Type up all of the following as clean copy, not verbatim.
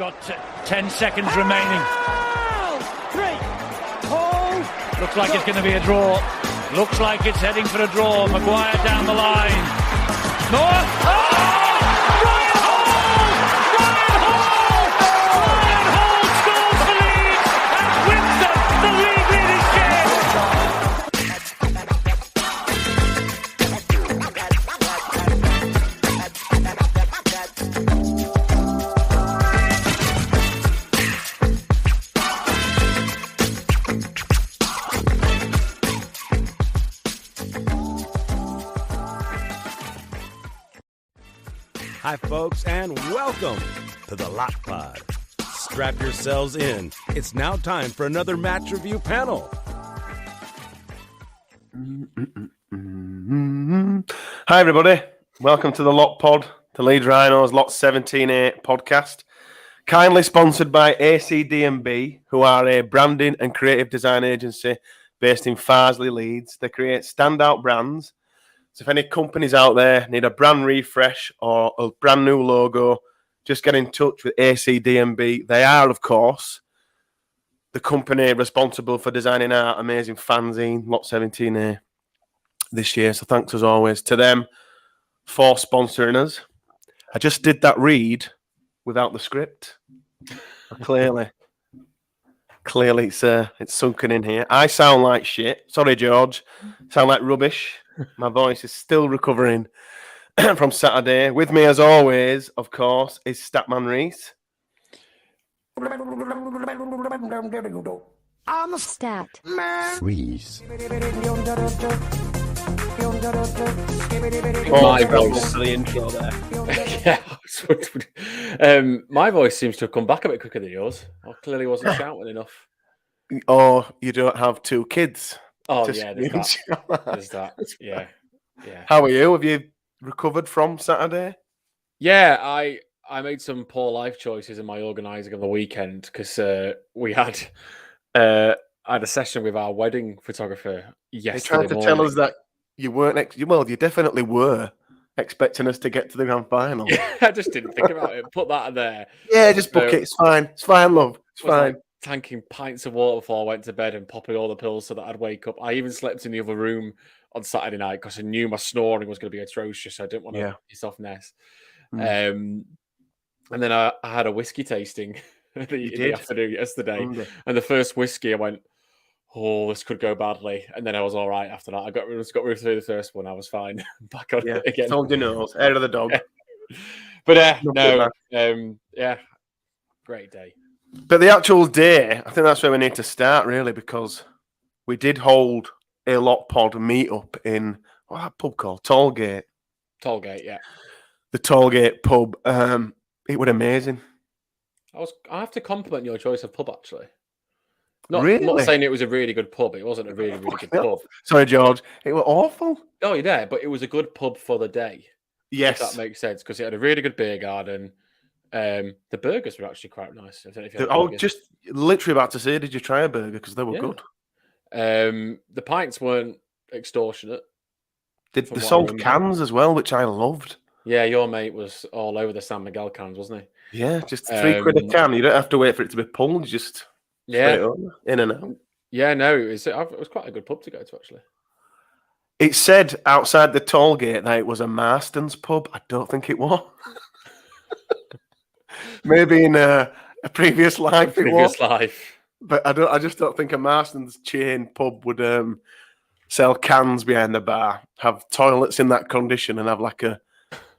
got 10 seconds remaining. Looks like it's going to be a draw. Looks like it's heading for a draw. Maguire down the line. Noah. Oh! Ryan Hall! Ryan Hall! Ryan Hall scores for Leeds and wins the league leading Hi, folks, and welcome to the Lot Pod. Strap yourselves in. It's now time for another match review panel. Hi, everybody. Welcome to the Lot Pod, the Leeds Rhinos Lot 17A podcast. Kindly sponsored by ACDMB, who are a branding and creative design agency based in Farsley, Leeds. They create standout brands. So if any companies out there need a brand refresh or a brand new logo, just get in touch with ACDMB. They are, of course, the company responsible for designing our amazing fanzine, Lot 17A, this year. So thanks, as always, to them for sponsoring us. I just did that read without the script. Clearly, it's sunken in here. I sound like shit. Sorry, George. Sound like rubbish. My voice is still recovering from Saturday. With me, as always, of course, is Statman Reese. I'm a stat. Freeze. My voice. For the intro there. Yeah, my voice seems to have come back a bit quicker than yours. I clearly wasn't shouting enough. Or you don't have two kids. Oh, Just yeah, there's that. There's that. Yeah. How are you? Have you recovered from Saturday? Yeah, I made some poor life choices in my organising of the weekend because we had I had a session with our wedding photographer yesterday You're trying to morning. tell us that you weren't. Well, you definitely were expecting us to get to the grand final. Yeah, I just didn't think about it. Put that there. Yeah, just book it. It's fine. It's fine, love. It's fine. Like tanking pints of water before I went to bed and popping all the pills so that I'd wake up. I even slept in the other room on Saturday night because I knew my snoring was going to be atrocious. So I didn't want to piss off Ness. And then I had a whiskey tasting in the afternoon yesterday. And the first whiskey, I went, oh, this could go badly. And then I was all right after that. I got through the first one. I was fine. Back on it again. Told you nose, hair of the dog. But great day. But the actual day, I think that's where we need to start, really, because we did hold a Lot Pod meet-up in, what's that pub called? Tollgate, yeah. The Tollgate pub. It was amazing. I have to compliment your choice of pub, actually. I'm Really? not saying it was a really good pub. It wasn't a really, really good pub. Sorry, George. It was awful. Oh, yeah, but it was a good pub for the day. Yes. If that makes sense, because it had a really good beer garden. The burgers were actually quite nice. I was just literally about to say, did you try a burger? Because they were good. The pints weren't extortionate. They sold cans as well, which I loved. Yeah, your mate was all over the San Miguel cans, wasn't he? Yeah, just £3 a can. You don't have to wait for it to be pulled. You just straight on, in and out. Yeah, no, it was quite a good pub to go to, actually. It said outside the toll gate that it was a Marston's pub. I don't think it was. Maybe in a previous life it was. But I just don't think a Marston's chain pub would sell cans behind the bar, have toilets in that condition, and have like a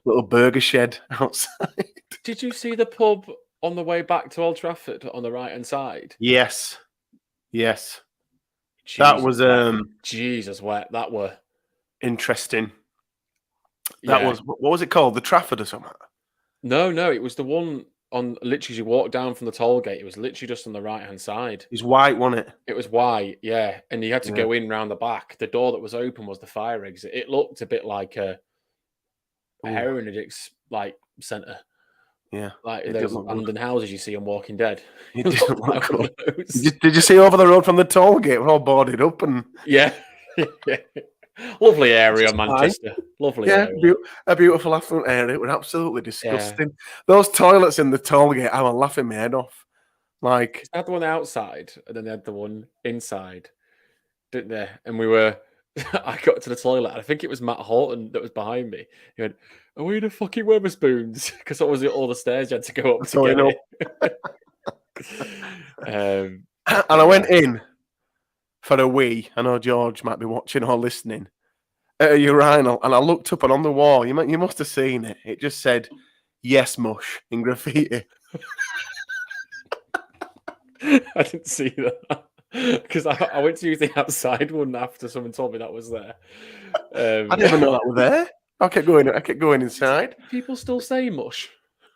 little burger shed outside. Did you see the pub on the way back to Old Trafford on the right-hand side? Yes. Jesus, that was Jesus wet. That were interesting. That was, what was it called? The Trafford or something? No, it was the one on literally you walk down from the toll gate. It was literally just on the right-hand side. It was white, wasn't it? It was white, yeah. And you had to go in round the back. The door that was open was the fire exit. It looked a bit like a heroin addicts like centre. Yeah. Like those London houses you see on Walking Dead. It didn't look good. Did you see over the road from the toll gate? We're all boarded up and yeah. Lovely area, Manchester. Lovely area. A beautiful affluent area. It was absolutely disgusting. Yeah. Those toilets in the tollgate, I was laughing my head off. Like, they had the one outside, and then they had the one inside, didn't they? And we were. I got to the toilet, and I think it was Matt Horton that was behind me. He went, "Are we the fucking Wetherspoons?" Because that was all the stairs you had to go up to get it. And I went in for a wee. I know George might be watching or listening. At a urinal, and I looked up, and on the wall, you must have seen it. It just said, "Yes, mush" in graffiti. I didn't see that because I went to use the outside one after someone told me that was there. I didn't even know that was there. I kept going inside. People still say mush.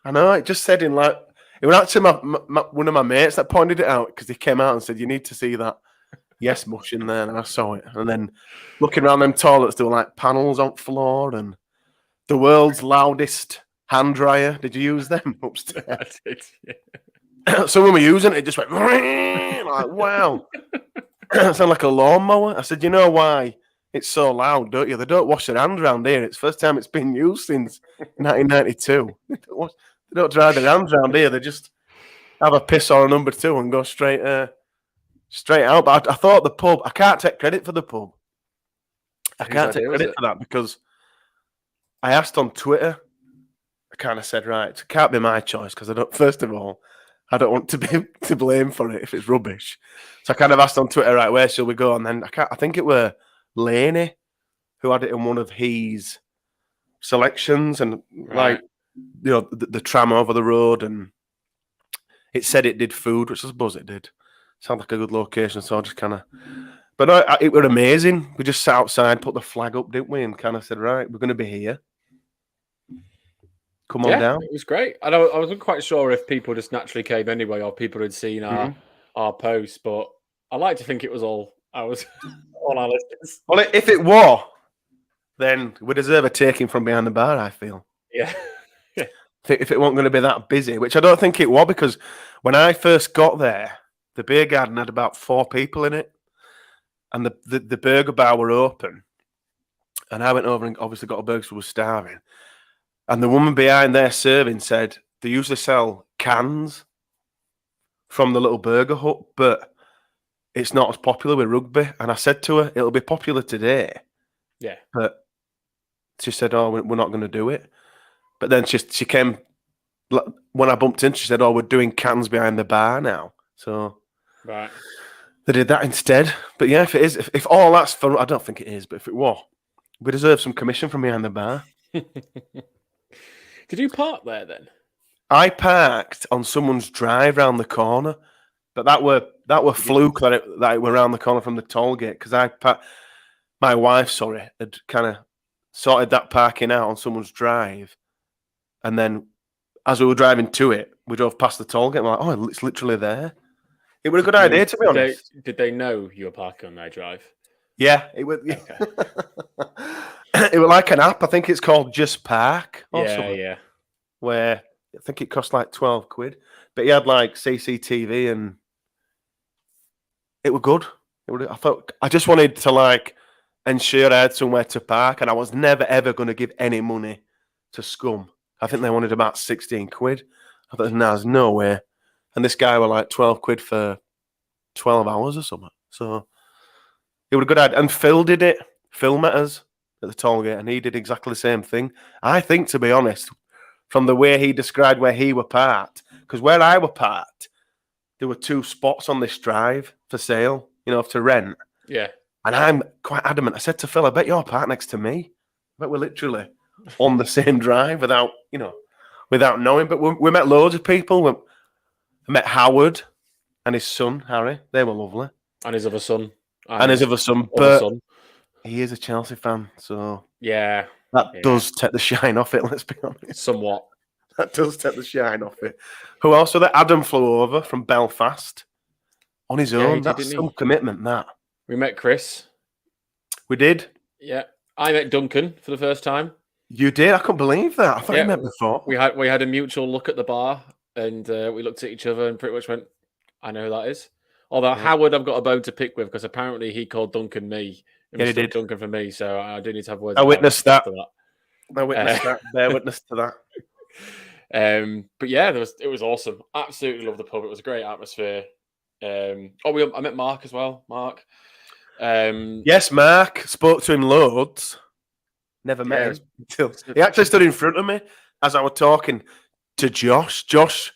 I know. It just said in like it was actually one of my mates that pointed it out because he came out and said, "You need to see that yes mush in there," and I saw it. And then looking around them toilets, there were like panels on the floor and the world's loudest hand dryer. Did you use them upstairs? I did. Yeah. Someone were using it, just went like, wow. Sound like a lawnmower. I said, you know why it's so loud, don't you? They don't wash their hands around here. It's the first time it's been used since 1992. They don't dry their hands around here. They just have a piss or a number 2 and go straight out. But I thought the pub, I can't take credit for the pub. I can't take credit for that because I asked on Twitter. I kind of said, right, it can't be my choice because first of all, I don't want to be to blame for it if it's rubbish. So I kind of asked on Twitter, right, where shall we go? And then I think it were Laney who had it in one of his selections, and like the tram over the road, and it said it did food, which I suppose it did. Sounds like a good location, so I just kind of. But no, it was amazing. We just sat outside, put the flag up, didn't we, and kind of said, right, we're going to be here. Come on down. It was great. I wasn't quite sure if people just naturally came anyway, or people had seen our post, but I like to think it was all our listeners. Well, if it were, then we deserve a taking from behind the bar, I feel. Yeah. If it wasn't going to be that busy, which I don't think it was, because when I first got there, the beer garden had about 4 people in it, and the burger bar were open, and I went over and obviously got a burger, so we were starving. And the woman behind there serving said they usually sell cans from the little burger hut, but it's not as popular with rugby. And I said to her, it'll be popular today. Yeah. But she said, oh, we're not going to do it. But then she came, when I bumped in, she said, oh, we're doing cans behind the bar now. So right. They did that instead. But yeah, if it is, if all that's for, I don't think it is, but if it was, we deserve some commission from behind the bar. Did you park there then? I parked on someone's drive round the corner, but that were fluke that it were around the corner from the toll gate, because my wife, had kind of sorted that parking out on someone's drive, and then as we were driving to it, we drove past the toll gate. And we're like, oh, it's literally there. It was a good idea, to be honest. Did they know you were parking on their drive? Yeah, it was. Okay. It was like an app. I think it's called Just Park. Yeah. Where I think it cost like 12 quid, but he had like CCTV, and it was good. I just wanted to like ensure I had somewhere to park, and I was never ever going to give any money to Scum. I think they wanted about 16 quid. I thought, there's no way. And this guy were like 12 quid for 12 hours or something. So it was a good idea. And Phil did it. Phil met us at the toll gate, and he did exactly the same thing. I think, to be honest, from the way he described where he were parked, because where I were parked, there were 2 spots on this drive for sale, to rent. Yeah. And I'm quite adamant. I said to Phil, I bet you're parked next to me. But we're literally on the same drive without knowing. But we met loads of people. I met Howard and his son, Harry. They were lovely. And his other son. But he is a Chelsea fan, so yeah, that does take the shine off it, let's be honest. Somewhat. That does take the shine off it. Who also that Adam flew over from Belfast on his own. That's some commitment, that. We met Chris. We did. Yeah. I met Duncan for the first time. You did? I couldn't believe that. I thought you met before. We had a mutual look at the bar, and we looked at each other and pretty much went, I know who that is. Although Howard, I've got a bone to pick with, because apparently he called Duncan me It was still Duncan for me, so I do need to have words. I witnessed that. After that. I witnessed that. Bear witness to that. But yeah, it was awesome. Absolutely loved the pub. It was a great atmosphere. I met Mark as well. Mark. Yes, Mark. Spoke to him loads. Never met him until he actually stood in front of me as I was talking to Josh. Josh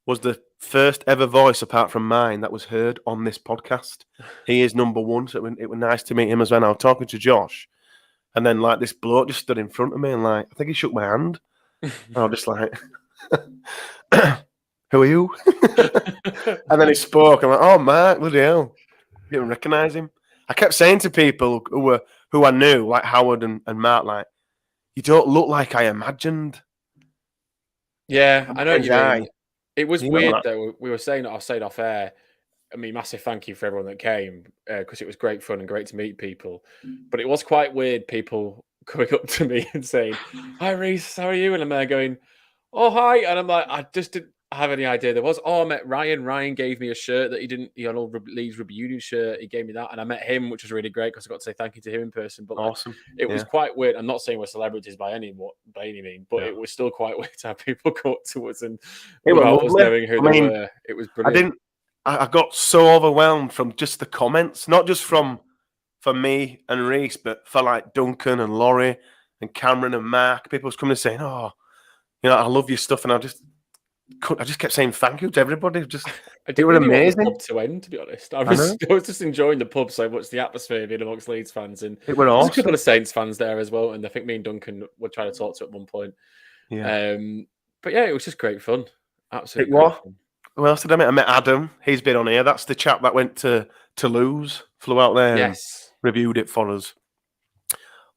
was the first ever voice apart from mine that was heard on this podcast. He is number one, so it was nice to meet him as well. I was talking to Josh, and then like this bloke just stood in front of me, and like I think he shook my hand. And I was just like, "Who are you?" And then he spoke. I'm like, "Oh, Mark, bloody hell!" Didn't recognise him. I kept saying to people who I knew, like Howard and Mark, like, "You don't look like I imagined." Yeah, I know what you mean. It was weird though. I was saying off air. I mean, massive thank you for everyone that came because it was great fun and great to meet people. But it was quite weird, people coming up to me and saying, "Hi, Reese, how are you?" And I'm there going, "Oh, hi." And I'm like, I just didn't have any idea there was. Oh, I met Ryan. Ryan gave me a shirt that an old Leeds Rugby Union shirt. He gave me that. And I met him, which was really great because I got to say thank you to him in person. But awesome. It was quite weird. I'm not saying we're celebrities by any means, but it was still quite weird to have people come up to us and without us knowing who they were. It was brilliant. I got so overwhelmed from just the comments, not just for me and Reese, but for like Duncan and Laurie and Cameron and Mark. People was coming and saying, "Oh, I love your stuff," and I just kept saying thank you to everybody. They were amazing. Want the pub to end, to be honest. I was just enjoying the pub so much, the atmosphere being amongst Leeds fans, and it was awesome. There's a couple of Saints fans there as well, and I think me and Duncan were trying to talk to at one point. Yeah. But yeah, it was just great fun. Absolutely. Fun. Who else did I meet? I met Adam. He's been on here. That's the chap that went to Toulouse, flew out there, and reviewed it for us.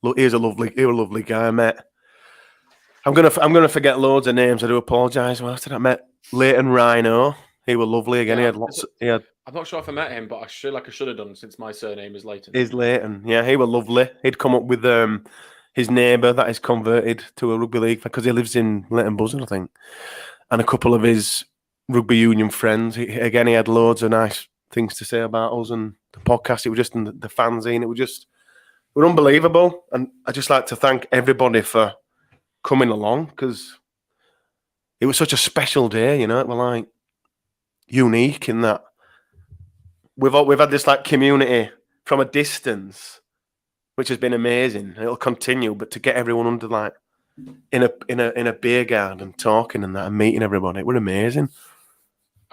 Look, he was a lovely guy. I met. I'm gonna forget loads of names. I do apologise. Who else did I met? Leighton Rhino. He was lovely again. Yeah, I'm not sure if I met him, but I should have done since my surname is Leighton. Is Leighton? Yeah, he was lovely. He'd come up with his neighbour that is converted to a rugby league because he lives in Leighton Buzzard, I think, and a couple of his rugby union friends. He had loads of nice things to say about us and the podcast. It was just in the fanzine. It was unbelievable, and I just like to thank everybody for coming along because it was such a special day. It was like unique in that we've had this like community from a distance, which has been amazing. It'll continue, but to get everyone under like in a beer garden talking and that and meeting everybody, it was amazing.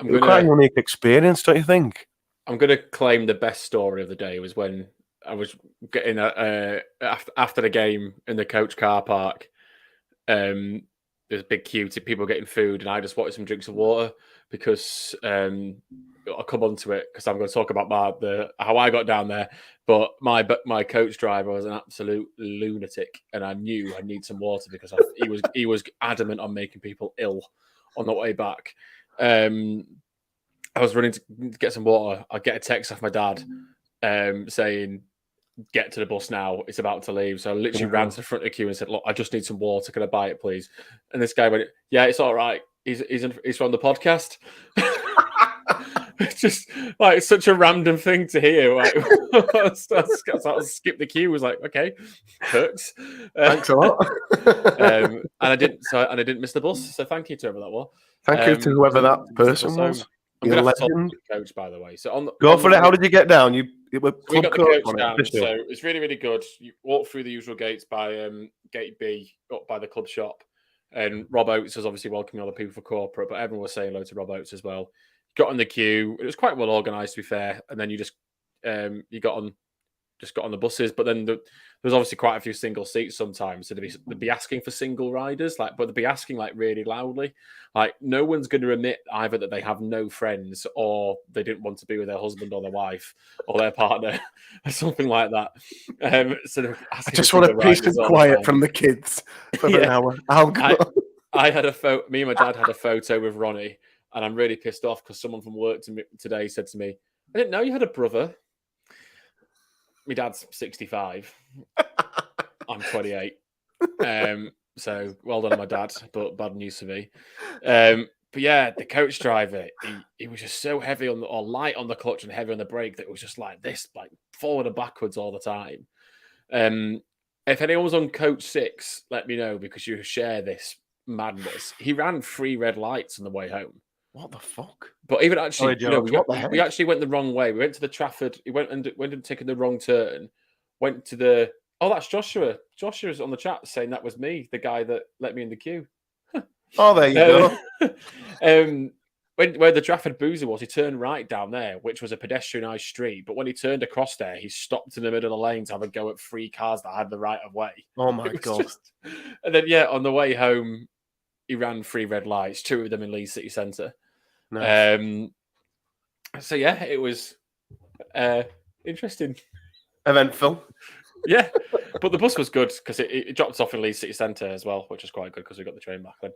It was quite a unique experience, don't you think? I'm going to claim the best story of the day was when I was getting after the game in the coach car park. There's a big queue to people getting food, and I just wanted some drinks of water because I'll come on to it because I'm going to talk about how I got down there. But my coach driver was an absolute lunatic, and I knew I need some water because he was adamant on making people ill on the way back. I was running to get some water. I get a text off my dad saying, "Get to the bus now. It's about to leave." So I literally ran to the front of the queue and said, "Look, I just need some water. Can I buy it, please?" And this guy went, "Yeah, it's all right. He's from the podcast." It's just like such a random thing to hear. Like, I skip the queue. Was like, okay, perks. Thanks a lot. And I didn't miss the bus. So thank you to whoever that was. Thank you to whoever that person was. I'm going to have to talk to the coach, by the way. So go for it. How did you get down? We got the coach down, so it's really, really good. You walk through the usual gates by Gate B, up by the club shop, and Rob Oates was obviously welcoming all the people for corporate, but everyone was saying hello to Rob Oates as well. Got on the queue. It was quite well organised, to be fair. And then you just got on the buses. But then there was obviously quite a few single seats sometimes. So they'd be asking for single riders, but they'd be asking like really loudly. Like no one's going to admit either that they have no friends or they didn't want to be with their husband or their wife or their partner or something like that. So I just want a peace and quiet from the kids for an hour. I had a photo. Me and my dad had a photo with Ronnie. And I'm really pissed off because someone from work today said to me, "I didn't know you had a brother." My dad's 65. I'm 28. So well done, my dad, but bad news for me. yeah, the coach driver, he was just so heavy or light on the clutch and heavy on the brake that it was just like this, like forward and backwards all the time. If anyone was on coach 6, let me know, because you share this madness. He ran 3 red lights on the way home. What the fuck? But even actually, we actually went the wrong way. We went to the Trafford. He went and taken the wrong turn. Went to the. Oh, that's Joshua. Joshua's on the chat saying that was me, the guy that let me in the queue. Oh, there you go. Where the Trafford Boozer was, he turned right down there, which was a pedestrianised street. But when he turned across there, he stopped in the middle of the lane to have a go at 3 cars that had the right of way. Oh my God! And then on the way home, he ran 3 red lights, 2 of them in Leeds City Centre. Nice. So yeah, it was interesting, eventful. Yeah, but the bus was good because it dropped off in Leeds City Centre as well, which was quite good because we got the train back then.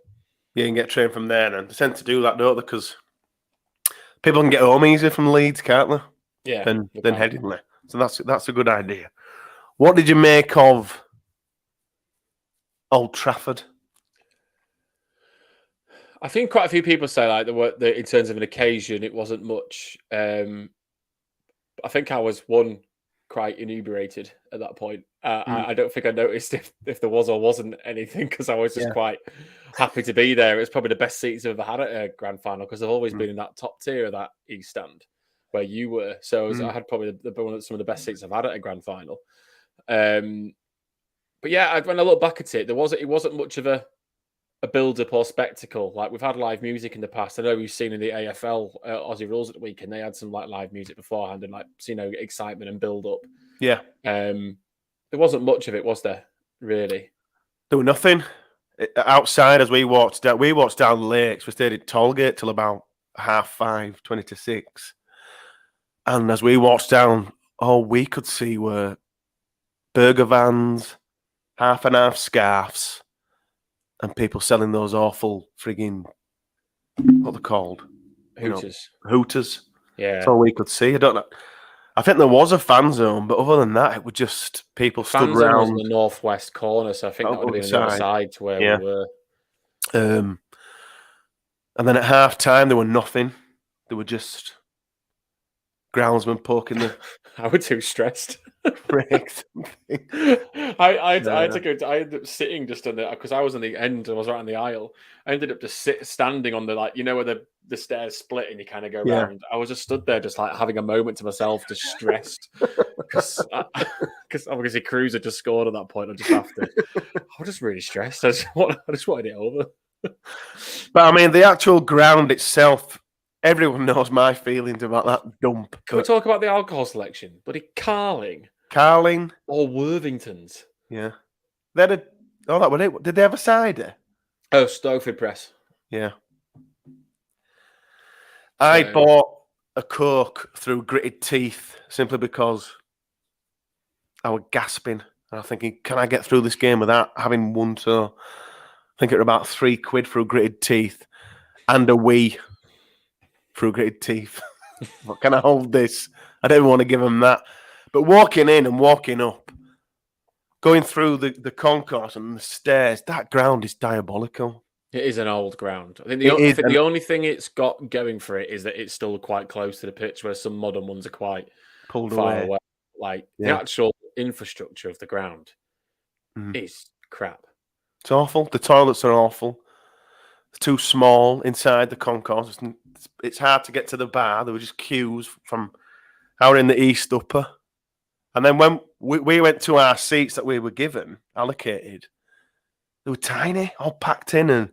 Yeah, you can get a train from there, and they tend to do that, don't they? Because people can get home easier from Leeds, can't they? Yeah. Than Headingley. So that's a good idea. What did you make of Old Trafford? I think quite a few people say like in terms of an occasion, it wasn't much. I think I was quite inebriated at that point. I don't think I noticed if there was or wasn't anything because I was just quite happy to be there. It was probably the best seats I've ever had at a grand final because I've always been in that top tier of that East Stand where you were. So I had probably some of the best seats I've had at a grand final. But yeah, when I look back at it, it wasn't much of a build-up or spectacle. Like we've had live music in the past. I know we've seen in the AFL Aussie Rules at the weekend, they had some like live music beforehand and excitement and build-up. Yeah. There wasn't much of it, was there? Really? There was nothing outside as we watched down. We watched down the lakes. We stayed at Tollgate till about 5:30, 20 to 6. And as we watched down, all we could see were burger vans, half and half scarves, and people selling those awful frigging, what they're called? Hooters. Hooters. Yeah. That's all we could see. I don't know. I think there was a fan zone, but other than that, it was just people stood around. Fan zone was in the northwest corner, so I think that would have been the other side to where we were. And then at half time, there were nothing. There were just groundsmen poking the. I was too stressed. Breaks. I ended up sitting just on the because I was on the end. I was right on the aisle. I ended up just standing on the where the stairs split and you kind of go around. I was just stood there, just like having a moment to myself, just stressed because obviously Cruz had just scored at that point. I just after. I was just really stressed. I just wanted it over. But I mean, the actual ground itself. Everyone knows my feelings about that dump. Can we talk about the alcohol selection? Bloody Carling. Or Worthingtons. Yeah. That was it. Did they have a cider? Oh, Stowford Press. Yeah. I bought a Coke through gritted teeth simply because I was gasping. And I'm thinking, can I get through this game without having one? So I think it was about £3 through gritted teeth and a wee through gritted teeth. What can I hold this? I don't want to give them that. But walking in and walking up, going through the concourse and the stairs, that ground is diabolical. It is an old ground. I think the only thing it's got going for it is that it's still quite close to the pitch, where some modern ones are quite pulled far away. Like the actual infrastructure of the ground is crap. It's awful. The toilets are awful. Too small inside the concourse. It's hard to get to the bar. There were just queues from out in the East Upper. And then when we went to our seats that we were given, allocated, they were tiny, all packed in. And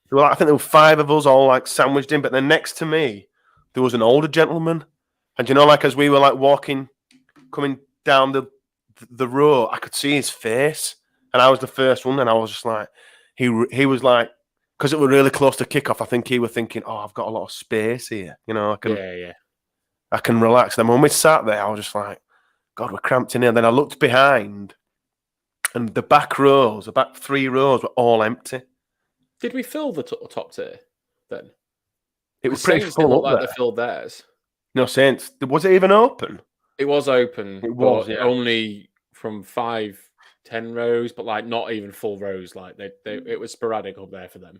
there were, I think there were 5 of us all like sandwiched in. But then next to me, there was an older gentleman. And as we were like coming down the row, I could see his face. And I was the first one. And I was just like, he was like, because it was really close to kickoff, I think he was thinking, "Oh, I've got a lot of space here. I can relax." Then when we sat there, I was just like, "God, we're cramped in here." Then I looked behind, and the back 3 rows were all empty. Did we fill the top tier then? It was pretty full up there. They filled theirs. No, Saints. Was it even open? It was open. It was only from 5-10 rows, but like not even full rows. Like it was sporadic up there for them.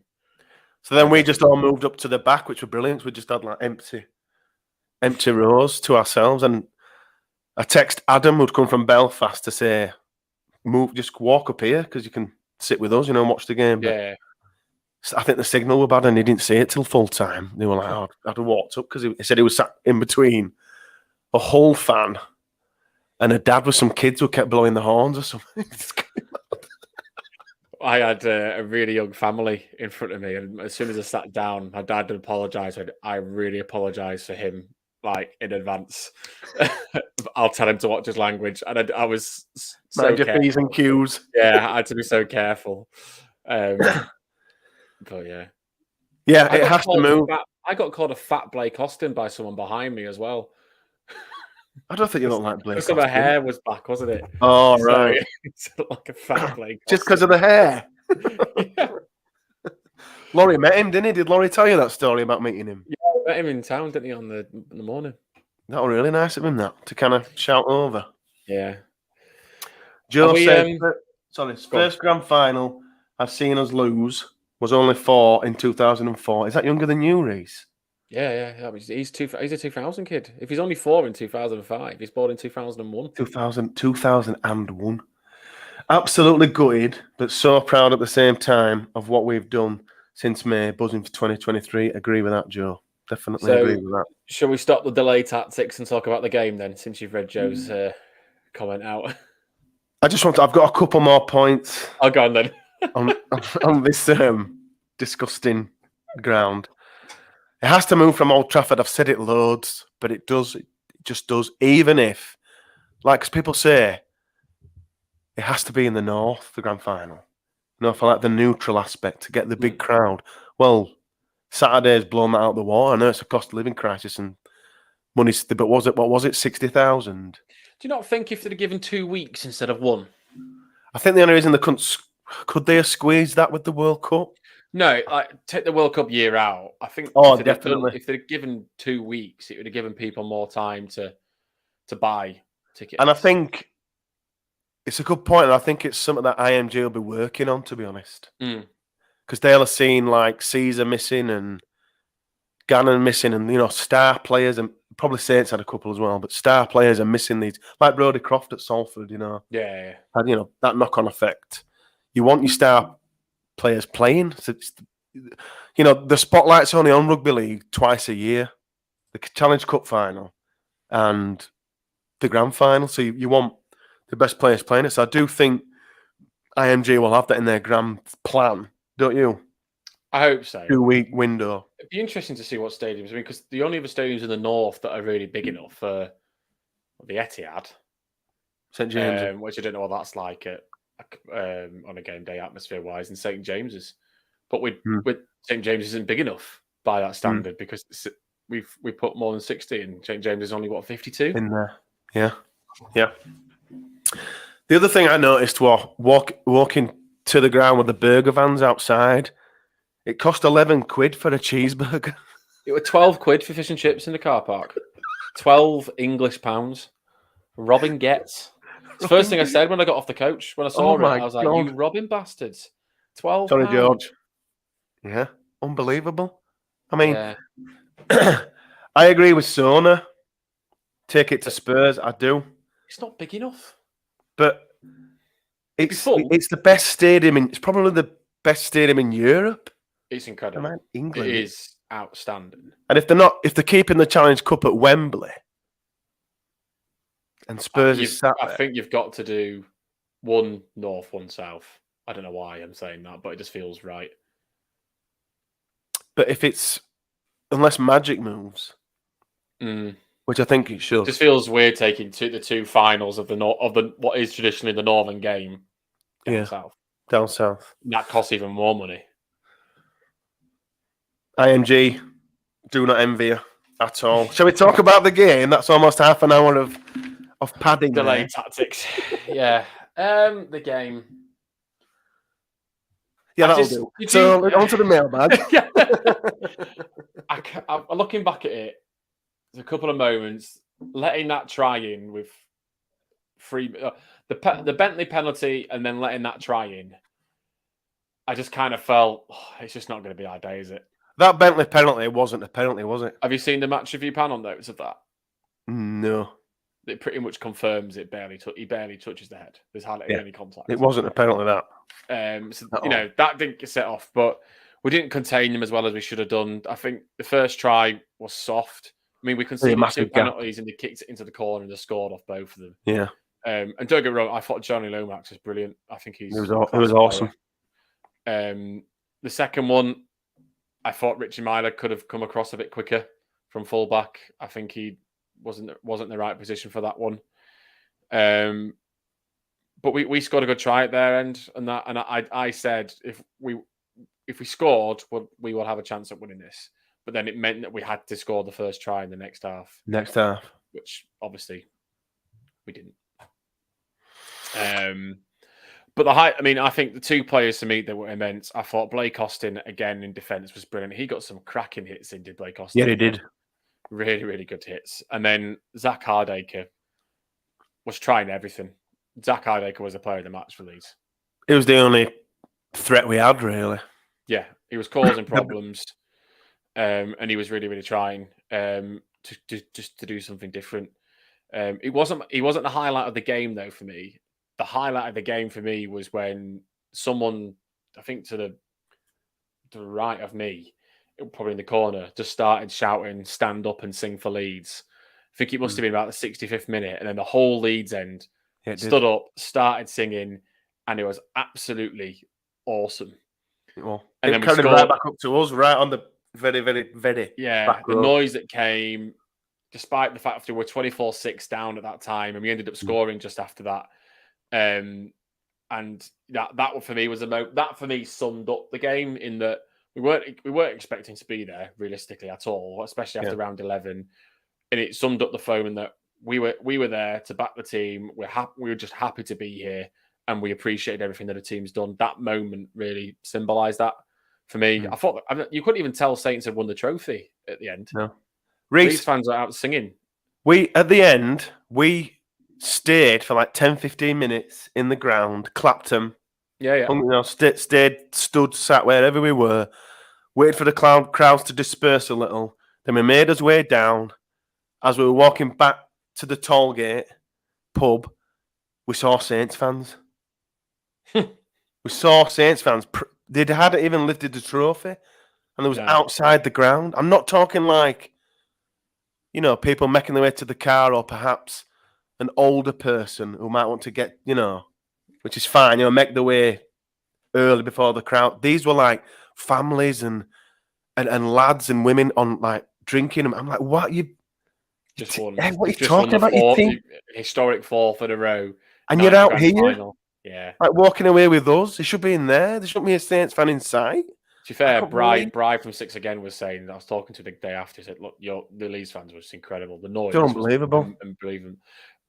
So then we just all moved up to the back, which were brilliant. We just had like empty rows to ourselves. And I text Adam, who'd come from Belfast, to say, just walk up here because you can sit with us, and watch the game. But Yeah. I think the signal were bad and he didn't see it till full time. They were like, oh, I'd have walked up because he said he was sat in between a Hull fan and a dad with some kids who kept blowing the horns or something. I had a really young family in front of me, and as soon as I sat down, my dad had apologised. I really apologise for him, like in advance. I'll tell him to watch his language, and I was so Mind your P's and Q's. Yeah, I had to be so careful. But yeah, it has to move. I got called a fat Blake Austin by someone behind me as well. I don't think you look like Blake Austin. Because my hair was back, wasn't it? Oh, right. It's like a fat Blake Austin. Just because of the hair. Yeah. Laurie met him, didn't he? Did Laurie tell you that story about meeting him? Yeah, I met him in town, didn't he, in the morning? That was really nice of him, that, to kind of shout over. Yeah. Joe said, first grand final I've seen us lose was only 4 in 2004. Is that younger than you, Reese? Yeah. He's a 2000 kid. If he's only 4 in 2005, he's born in 2001. 2001. Absolutely gutted, but so proud at the same time of what we've done since May. Buzzing for 2023. Agree with that, Joe. Definitely agree with that. Shall we stop the delay tactics and talk about the game then, since you've read Joe's comment out? I've got a couple more points. I'll go on then. on this disgusting ground. It has to move from Old Trafford. I've said it loads, but it just does. Even if, because people say, it has to be in the north, the grand final. For like the neutral aspect, to get the big crowd. Well, Saturday's blown that out of the water. I know it's a cost of living crisis and money's, but what was it, 60,000? Do you not think if they'd have given 2 weeks instead of 1? I think the only reason they couldn't, could they have squeezed that with the World Cup? No, take the World Cup year out. I think if they'd given 2 weeks, it would have given people more time to buy tickets. And I think it's a good point, and I think it's something that IMG will be working on, to be honest. Because they'll have seen like Caesar missing and Gannon missing, and star players, and probably Saints had a couple as well, but star players are missing these, like Brodie Croft at Salford. Yeah. And that knock-on effect. You want your star players playing. So the spotlight's only on rugby league twice a year: the Challenge Cup final and the grand final. So you want the best players playing it. So I do think IMG will have that in their grand plan, don't you? I hope so. 2-week window. It'd be interesting to see what stadiums. Because the only other stadiums in the north that are really big enough are the Etihad, St James, which I don't know what that's like on a game day atmosphere wise, and St James's. But with St James isn't big enough by that standard because we put more than 60, and St James is only 52 in there. Yeah. The other thing I noticed was walking to the ground with the burger vans outside. It cost 11 quid for a cheeseburger. It was 12 quid for fish and chips in the car park. 12 English pounds. Robbing gets. It's the first thing I said when I got off the coach. When I saw it, I was like, you robbing bastards. 12 Sorry, George. Yeah, unbelievable. I mean, I agree with Sona. Take it to Spurs. I do. It's not big enough. But it's the best stadium. It's probably the best stadium in Europe. It's incredible. England. It is outstanding. And if they're keeping the Challenge Cup at Wembley, and Spurs is sat there, I think you've got to do one north, one south. I don't know why I'm saying that, but it just feels right. But unless Magic moves, which I think it should, it just feels weird taking the two finals of what is traditionally the northern game down south. And that costs even more money. IMG, do not envy you at all. Shall we talk about the game? That's almost half an hour of padding. Delay tactics. Yeah. The game. Yeah, that'll do. So on to the mailbag. I'm looking back at it, there's a couple of moments, letting that try in with the Bentley penalty and then letting that try in. I just kind of felt it's just not going to be our day, is it? That Bentley penalty wasn't a penalty, was it? Have you seen the match review panel notes of that? No. It pretty much confirms it he barely touches the head. There's hardly any contact. It wasn't a penalty, that. So, that didn't get set off, but we didn't contain them as well as we should have done. I think the first try was soft. I mean, we conceded 2 penalties and they kicked it into the corner and they scored off both of them. Yeah. And don't get me wrong, I thought Johnny Lomax was brilliant. I think it was awesome. The second one, I thought Richie Myler could have come across a bit quicker from fullback. I think he wasn't in the right position for that one. But we scored a good try at their end, and I said if we scored, we will have a chance at winning this. But then it meant that we had to score the first try in the next half. Which obviously we didn't. But I think the 2 players to me that were immense. I thought Blake Austin again in defence was brilliant. He got some cracking hits in, did Blake Austin? Yeah, he did. Really, really good hits. And then Zach Hardacre was trying everything. Zach Hardacre was the player of the match for Leeds. It was the only threat we had, really. Yeah, he was causing problems, and he was really, really trying to do something different. He wasn't the highlight of the game though for me. The highlight of the game for me was when someone, I think to the right of me, probably in the corner, just started shouting, "Stand up and sing for Leeds." I think it must have been about the 65th minute, and then the whole Leeds end stood up, started singing, and it was absolutely awesome. Well, and then carried right back up to us, right on the very, very, very back the row. noise that came, despite the fact that we were 24-6 down at that time, and we ended up scoring just after that. And that for me was that for me summed up the game in that we weren't expecting to be there realistically at all, especially after round 11. And it summed up the phone in that we were there to back the team. We were just happy to be here, and we appreciated everything that the team's done. That moment really symbolised that for me. I thought you couldn't even tell Saints had won the trophy at the end. No, Leeds fans were out singing. At the end we stayed for like 10-15 minutes in the ground, clapped them. Yeah. Stood, sat wherever we were, waited for the crowds to disperse a little. Then we made us way down. As we were walking back to the Tollgate pub, we saw Saints fans. We saw Saints fans. They hadn't even lifted the trophy, and it was outside the ground. I'm not talking like, people making their way to the car, or perhaps an older person who might want to get, which is fine, make the way early before the crowd. These were like families and lads and women on like drinking. I'm like, what you just won? What are you talking about? Your team? Historic 4th in a row, and you're out here, final. like walking away with us. They should be in there. There shouldn't be a Saints fan inside. To be fair, Bride from 6 again was saying, I was talking to the day after, he said, look, the Leeds fans was incredible. The noise was unbelievable. Unbelievable.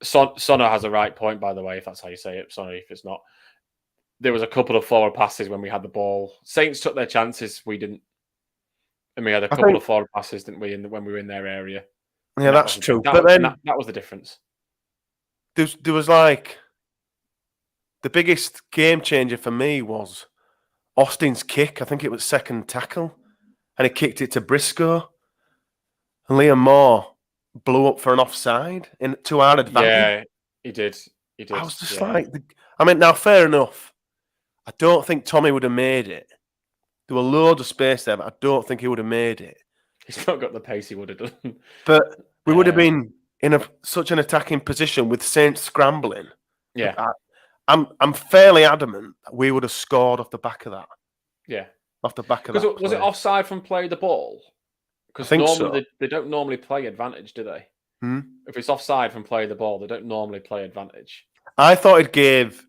Sonner has a right point, by the way, if that's how you say it. Sorry if it's not. There was a couple of forward passes when we had the ball. Saints took their chances. We didn't. And we had a couple of forward passes, didn't we, when we were in their area? Yeah, that's true. But then that was the difference. There was like the biggest game changer for me was Austin's kick. I think it was second tackle, and he kicked it to Briscoe, and Liam Moore blew up for an offside to our advantage. Yeah, he did. I was just like, now fair enough. I don't think Tommy would have made it. There were loads of space there, but I don't think he would have made it. He's not got the pace he would have done. But we would have been in such an attacking position with Saints scrambling. Yeah. I'm fairly adamant that we would have scored off the back of that. Yeah. Off the back of that. Was it offside from play the ball? Because normally they don't normally play advantage, do they? If it's offside from play the ball, they don't normally play advantage. I thought it gave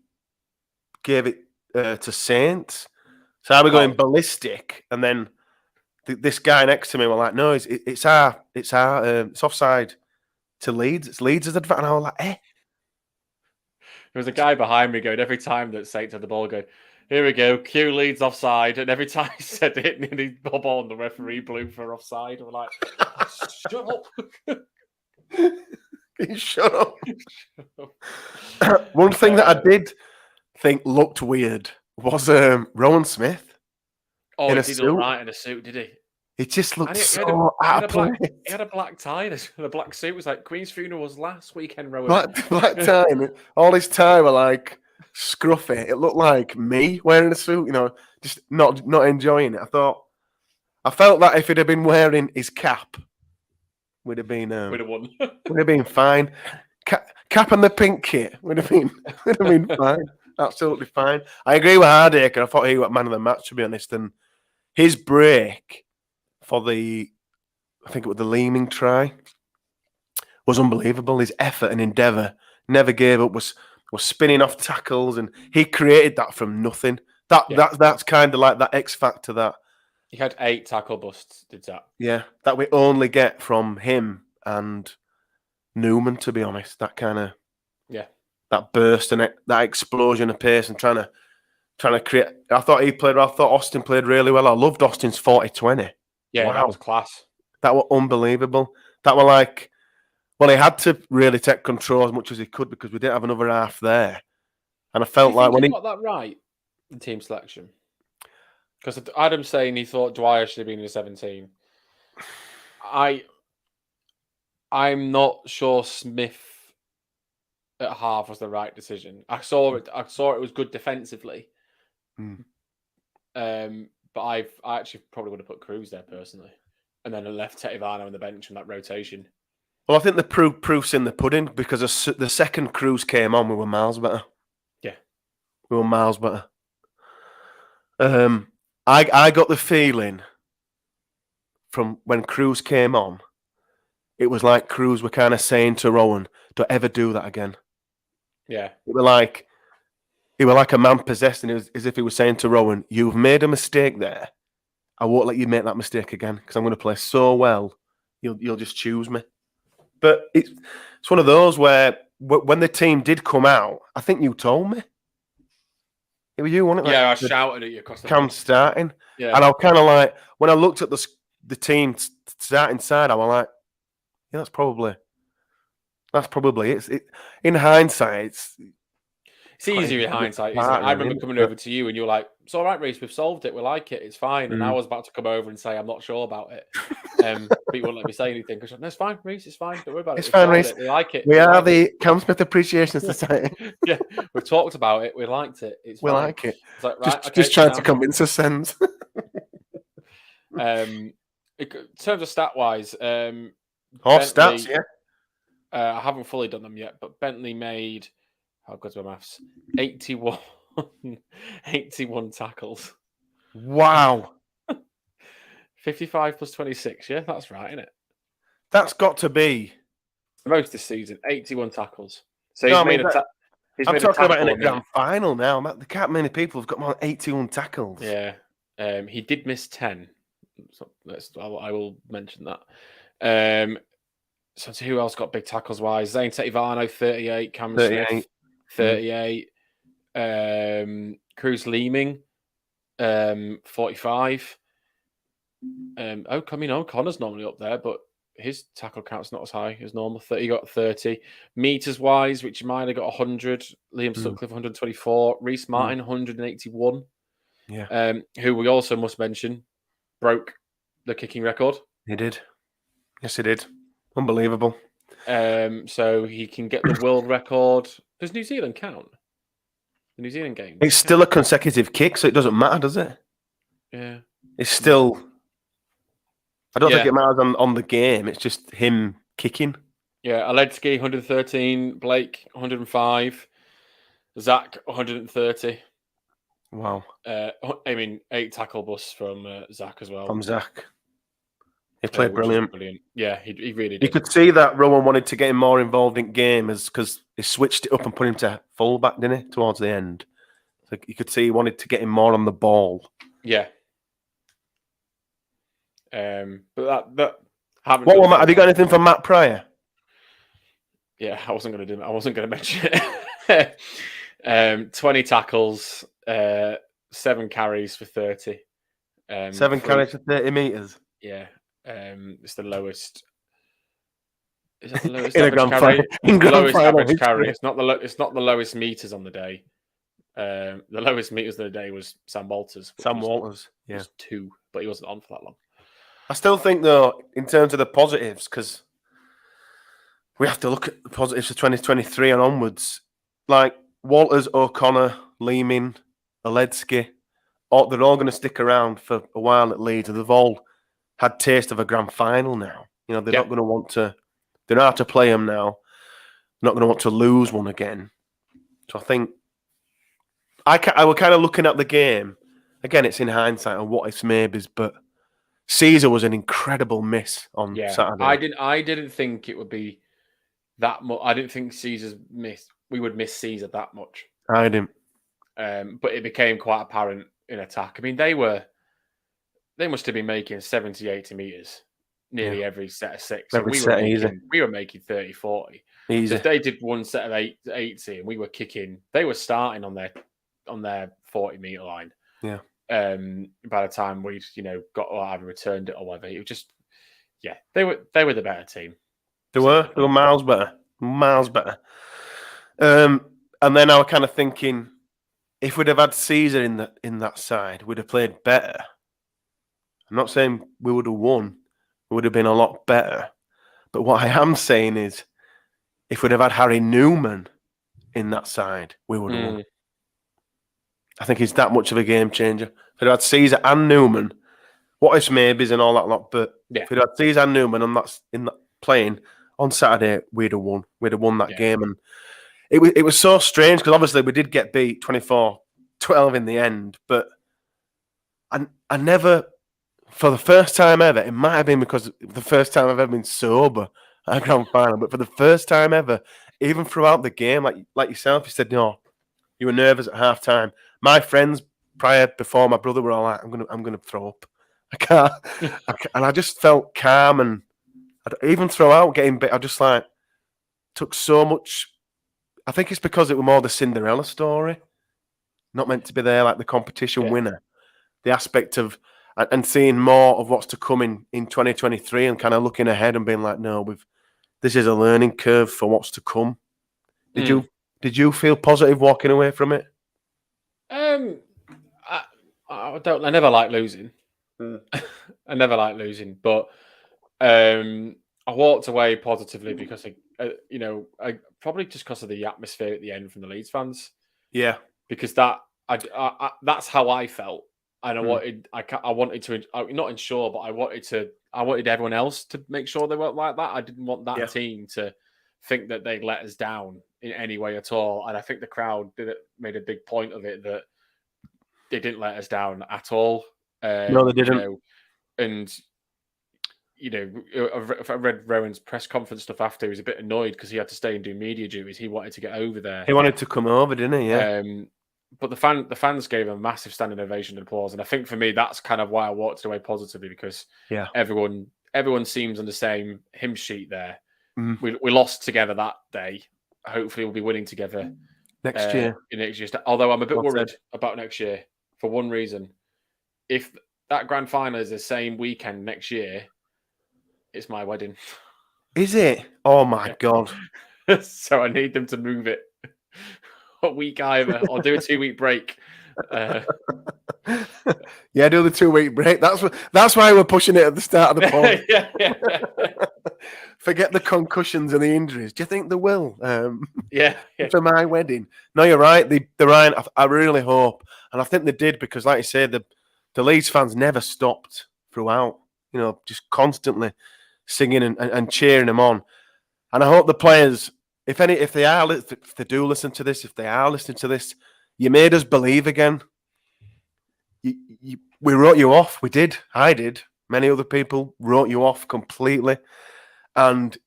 it to Saints. So I was going ballistic, and then this guy next to me were like, "No, it's offside to Leeds. It's Leeds' advantage." And I was like, "Eh." There was a guy behind me going every time that Saints had the ball, going, "Here we go, Q Leeds offside," and every time he said it, and he ball and the referee blew for offside. We're like, "Shut up." Shut up. One thing that I did think looked weird was Rowan Smith. Oh, in he a did suit. look right in a suit, did he? He just looked He so out of place. he had a black tie and a black suit. It was like Queen's funeral was last weekend, Rowan. Black tie. All his tie were like scruffy. It looked like me wearing a suit, just not enjoying it. I felt that if he'd have been wearing his cap, would have been Would have won. would have been fine. Cap and the pink kit would have been fine. Absolutely fine. I agree with Hardaker. I thought he was man of the match, to be honest. And his break for I think it was the Leeming try, was unbelievable. His effort and endeavour, never gave up, was spinning off tackles, and he created that from nothing. That's kind of like that X factor that he had 8 tackle busts, did that? Yeah, that we only get from him and Newman, to be honest. That kind of that burst and that explosion of pace and trying to create. I thought Austin played really well. I loved Austin's 40-20. Yeah, wow. That was class. That was unbelievable. That were like, well, he had to really take control as much as he could because we didn't have another half there. And I felt like when he got that right, the team selection. Because Adam's saying he thought Dwyer should have been in the 17. I'm not sure Smith at half was the right decision. I saw it was good defensively. But I actually probably would have put Cruz there personally. And then I left Tetivano on the bench in that rotation. Well, I think the proof's in the pudding because the second Cruz came on, we were miles better. Yeah. We were miles better. I got the feeling from when Cruz came on, it was like Cruz were kind of saying to Rowan, don't ever do that again. Yeah. It were like a man possessed, and it was as if he was saying to Rowan, you've made a mistake there. I won't let you make that mistake again because I'm going to play so well, you'll just choose me. But it's one of those where when the team did come out, I think you told me. It was you, wasn't it? Yeah, I shouted at you across the Cam starting. Yeah. And I was kind of like, when I looked at the team starting side, I was like, yeah, that's probably it. In hindsight, it's easier in hindsight, isn't it? I remember coming over to you and you were like, it's all right, Reece, we've solved it. We like it. It's fine. And I was about to come over and say, I'm not sure about it. But you wouldn't let me say anything. Because no, it's fine, Reece. It's fine. Don't worry about it. It's fine, Reece. We like it. We are the Cam Smith Appreciation Society. Yeah, we've talked about it. We liked it. We like it. It's like, right, just trying to convince us, Sens. In terms of stat-wise, stats, yeah. I haven't fully done them yet, but Bentley made, how good's my maths? 81 tackles. Wow. 55 plus 26, yeah? That's right, isn't it? That's got to be the most this season, 81 tackles. So no, I'm talking about in a grand final now. There can't many people have got more than 81 tackles. Yeah. He did miss 10. So I will mention that. So who else got big tackles wise? Zane Tetivano, 38. Cameron Smith, 38. Cruz Leeming, 45. O'Connor's normally up there, but his tackle count's not as high as normal. He got 30. Meters wise, which might have got 100. Liam Sutcliffe, 124. Reece Martin, 181. Yeah. Who we also must mention broke the kicking record. He did. Yes, he did. Unbelievable. So he can get the world record. Does New Zealand count? The New Zealand game? It's still a consecutive kick, so it doesn't matter, does it? Yeah. It's still... I don't think it matters on the game. It's just him kicking. Yeah, Aledzki, 113. Blake, 105. Zach, 130. Wow. 8 tackle busts from Zach as well. From Zach. He played brilliant. Yeah, he really did. You could see that Rowan wanted to get him more involved in game because he switched it up and put him to fullback, didn't he, towards the end? So you could see he wanted to get him more on the ball. Yeah. But have you got anything from Matt Pryor? Yeah, I wasn't going to mention it. 20 tackles, 7 carries for 30. 7 carries for 30 meters. Yeah. It's the lowest. Is that the lowest in average a grand carry? Lowest average carry. It's not the lowest meters on the day. The lowest meters of the day was Sam Walters. Sam Walters, yeah. Was 2, but he wasn't on for that long. I still think, though, in terms of the positives, because we have to look at the positives for 2023 and onwards. Like Walters, O'Connor, Leeming, Oledsky, they're all going to stick around for a while at Leeds. They've all had taste of a grand final now. They're not going to want to. They know how to play them now. They're not going to want to lose one again. So I think I was kind of looking at the game. Again, it's in hindsight and what ifs, maybes, but Caesar was an incredible miss on Saturday. I didn't think it would be that much. I didn't think we would miss Caesar that much. I didn't. But it became quite apparent in attack. I mean, they must have been making 70, 80 meters nearly every set of 6. We were making 30, 40. Easy. So if they did one set of 80 and we were kicking, they were starting on their 40 meter line. Yeah. By the time we'd got either returned it or whatever, it was just they were the better team. They were miles better. And then I was kind of thinking, if we'd have had Caesar in that side, we'd have played better. I'm not saying we would have won. We would have been a lot better. But what I am saying is, if we'd have had Harry Newman in that side, we would have won. I think he's that much of a game changer. If we'd had Caesar and Newman, what ifs, maybes, and all that lot, but if we'd had Caesar and Newman in that playing on Saturday, we'd have won. We'd have won that game. And it was so strange because obviously we did get beat 24-12 in the end, but I never, for the first time ever, it might have been because the first time I've ever been sober at a grand final, but for the first time ever, even throughout the game, like yourself, you said, no, you were nervous at half time. My friends before my brother were all like, I'm gonna throw up. I can't. And I just felt calm, and even throughout getting bit, I just took so much. I think it's because it was more the Cinderella story, not meant to be there like the competition winner. The aspect of and seeing more of what's to come in 2023 and kind of looking ahead and being like, no, this is a learning curve for what's to come. Did you feel positive walking away from it? I never like losing. I never like losing, but I walked away positively because I probably just because of the atmosphere at the end from the Leeds fans. Yeah, because that's how I felt, and I wanted to not ensure, but I wanted everyone else to make sure they weren't like that. I didn't want that team to think that they'd let us down in any way at all, and I think the crowd made a big point of it that they didn't let us down at all. No, they didn't. I read Rowan's press conference stuff after. He was a bit annoyed because he had to stay and do media duties. He wanted to get over there. He wanted to come over, didn't he? Yeah. But the fans gave him a massive standing ovation and applause. And I think for me, that's kind of why I walked away positively, because everyone seems on the same hymn sheet there. We lost together that day. Hopefully we'll be winning together next year. Although I'm a bit worried about next year for one reason. If that grand final is the same weekend next year, it's my wedding. Is it? Oh my God. So I need them to move it a week either, or do a 2-week break. Yeah, do the 2-week break. That's why we're pushing it at the start of the pod. yeah. Forget the concussions and the injuries. Do you think they will? Yeah. For my wedding. No, you're right. They're right. I really hope. And I think they did, because like you said, the Leeds fans never stopped throughout. Just constantly singing and cheering them on. And I hope the players, if they do listen to this, if they are listening to this, you made us believe again. We wrote you off. We did. I did. Many other people wrote you off completely. And